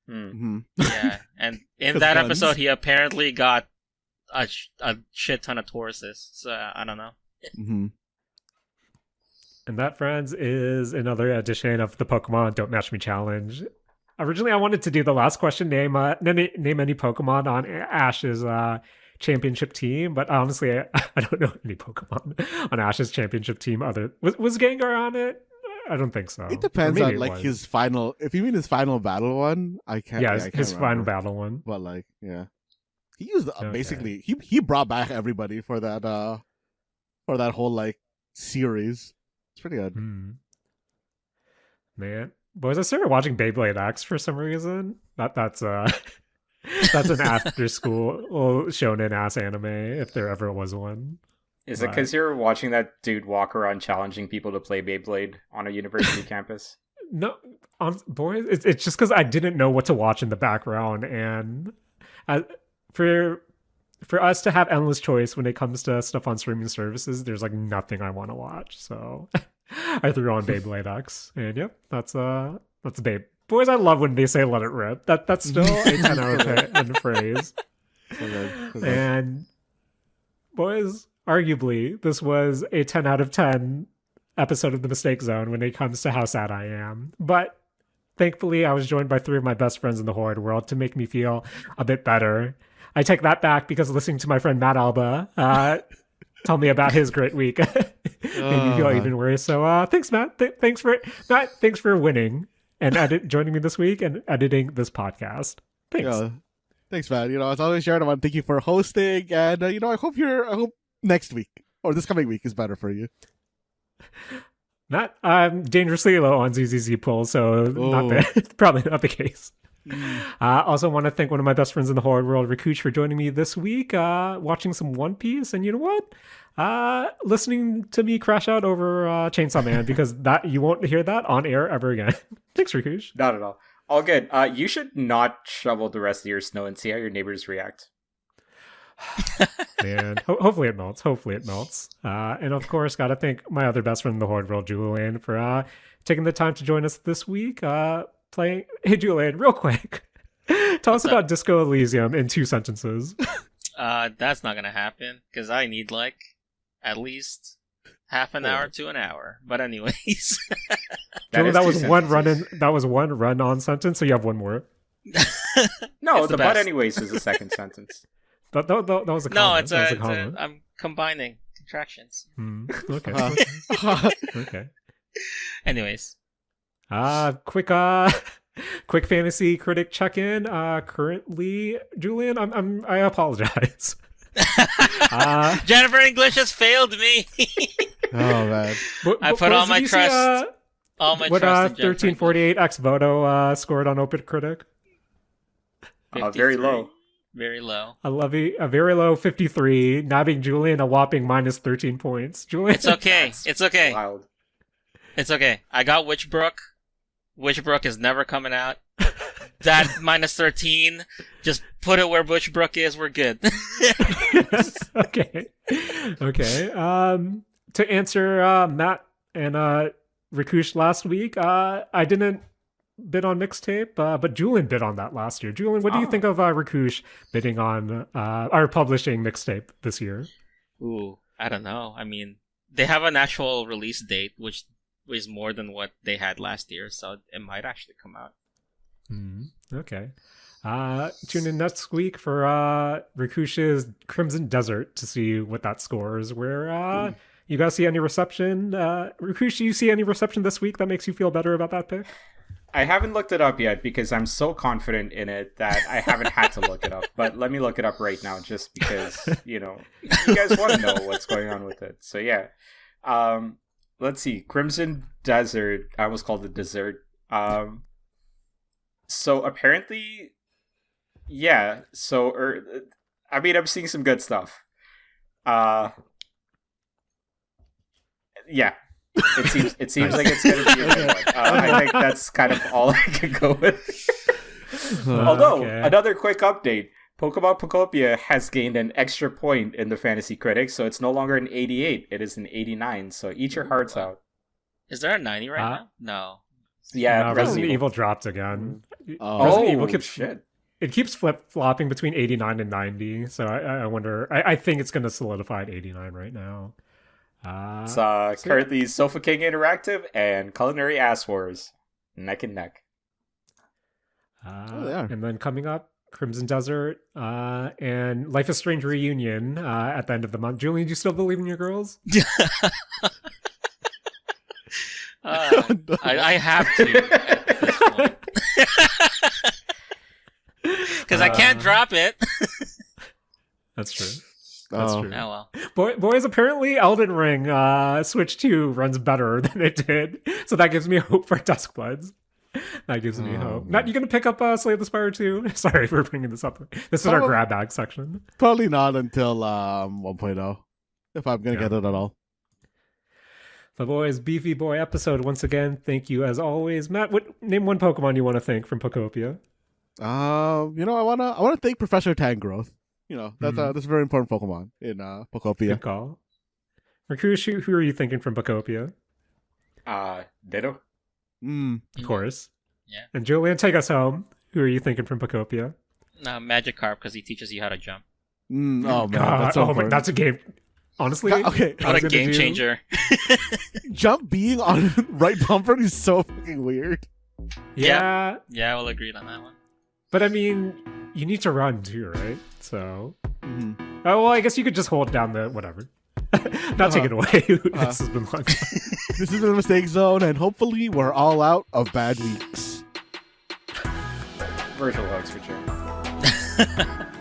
Yeah, and in that episode, he apparently got a shit ton of Tauruses. So I don't know. Mm-hmm. And that, friends, is another edition of the Pokemon Don't Match Me Challenge. Originally, I wanted to do the last question, name any Pokemon on Ash's championship team, but honestly, I don't know any Pokemon on Ash's championship team. Was Gengar on it? I don't think so. It depends on like his final. If you mean his final battle one, I can't. Yeah, I can't his final remember. battle one. But like, yeah, he used Okay. basically he brought back everybody for that whole like series. It's pretty good. Man, boys, I started watching Beyblade X for some reason. That's that's an after school shonen ass anime if there ever was one. Is it because you're watching that dude walk around challenging people to play Beyblade on a university campus? No, boys, it's just because I didn't know what to watch in the background, and for us to have endless choice when it comes to stuff on streaming services, there's like nothing I want to watch. So I threw on Beyblade X, and yep, that's Babe. Boys, I love when they say "let it rip." That's still a 10 out of 10 phrase. And boys, arguably, this was a 10 out of 10 episode of the Mistake Zone when it comes to how sad I am. But thankfully, I was joined by 3 of my best friends in the Horde world to make me feel a bit better. I take that back because listening to my friend Matt Alba tell me about his great week made me feel even worse. So thanks, Matt. Thanks for winning and joining me this week and editing this podcast. Thanks. Yeah. Thanks, man. As always, Jaren, I want to thank you for hosting, and I hope next week or this coming week is better for you. Matt, I'm dangerously low on ZZZ pull, so probably not the case. Also want to thank one of my best friends in the Horde world, Rakush, for joining me this week, watching some One Piece, and you know what? Listening to me crash out over Chainsaw Man, because that you won't hear that on air ever again. Thanks, Rakush. Not at all. All good. You should not shovel the rest of your snow and see how your neighbors react. Man, hopefully it melts. And of course, gotta thank my other best friend in the Horde world, Julian, for taking the time to join us this week. Playing. Hey, Julian, real quick, tell us about Disco Elysium in 2 sentences. That's not gonna happen because I need like at least half an hour to an hour. But anyways, Julian, that was one run-in. That was one run-on sentence. So you have one more. No, It's the the but best. anyways is the second sentence. That was a comment. no, it's That was a, comment. I'm combining contractions. Okay. Okay. Anyways, quick fantasy critic check-in. Currently, Julian, I apologize. Jennifer English has failed me. Oh man. I put all my trust. All my what trust in Jennifer 1348 X Voto scored on Open Critic? Very low. Very low. I love you. A very low 53, nabbing Julian a whopping minus 13 points. Julian, It's okay. It's okay. Wild. It's okay. I got Witchbrook. Witchbrook is never coming out. That minus 13, just put it where Witchbrook is. We're good. Okay. To answer Matt and Rakush last week, I didn't bid on mixtape, but Julian bid on that last year. Julian, what do you think of Rakush bidding on our publishing mixtape this year? Ooh, I don't know. I mean, they have an actual release date, which is more than what they had last year, so it might actually come out. Okay. Tune in next week for Rakush's Crimson Desert to see what that scores. Where you guys see any reception? Rakush, do you see any reception this week that makes you feel better about that pick? I haven't looked it up yet because I'm so confident in it that I haven't had to look it up. But let me look it up right now just because, you guys want to know what's going on with it. So yeah. Let's see. Crimson Desert. I almost called it dessert. So apparently, yeah. So, I'm seeing some good stuff. Yeah. It seems like it's going to be a good one. I think that's kind of all I can go with. Although, another quick update. Pokemon Pokopia has gained an extra point in the Fantasy Critics, so it's no longer an 88, it is an 89, so eat your hearts out. Is there a 90 right now? No. Yeah, Resident Evil dropped again. Oh, shit. it keeps flip-flopping between 89 and 90, so I wonder. I think it's going to solidify at 89 right now. It's currently Sofa King Interactive and Culinary Ass Wars, neck and neck. They are. And then coming up, Crimson Desert and Life is Strange Reunion at the end of the month. Julian, do you still believe in your girls? I have to at this point. Because I can't drop it. That's true. That's true. Oh well. Boys, apparently Elden Ring Switch 2 runs better than it did. So that gives me hope for Duskbloods. That gives me hope. Matt, you going to pick up Slay the Spire 2? Sorry for bringing this up. This is our grab bag section. Probably not until 1.0, if I'm going to get it at all. The boys, Beefy Boy episode once again. Thank you as always. Matt, name one Pokemon you want to thank from Pokopia. I wanna thank Professor Tangrowth. That's a very important Pokemon in Pokopia. Good call. Rakush, who are you thinking from Pokopia? Ditto. Of course. Yeah. And Julian, take us home. Who are you thinking from Pokopia? Magikarp, because he teaches you how to jump. Oh man, that's so important. That's a game. Honestly, okay, what a game changer. Jump being on right bumper is so fucking weird. Yeah, I will agree on that one. But I mean, you need to run too, right? So, oh well, I guess you could just hold down the whatever. Not take it away. This has been long. This has been a Mistake Zone, and hopefully we're all out of bad weeks. Virtual hugs for Jaren.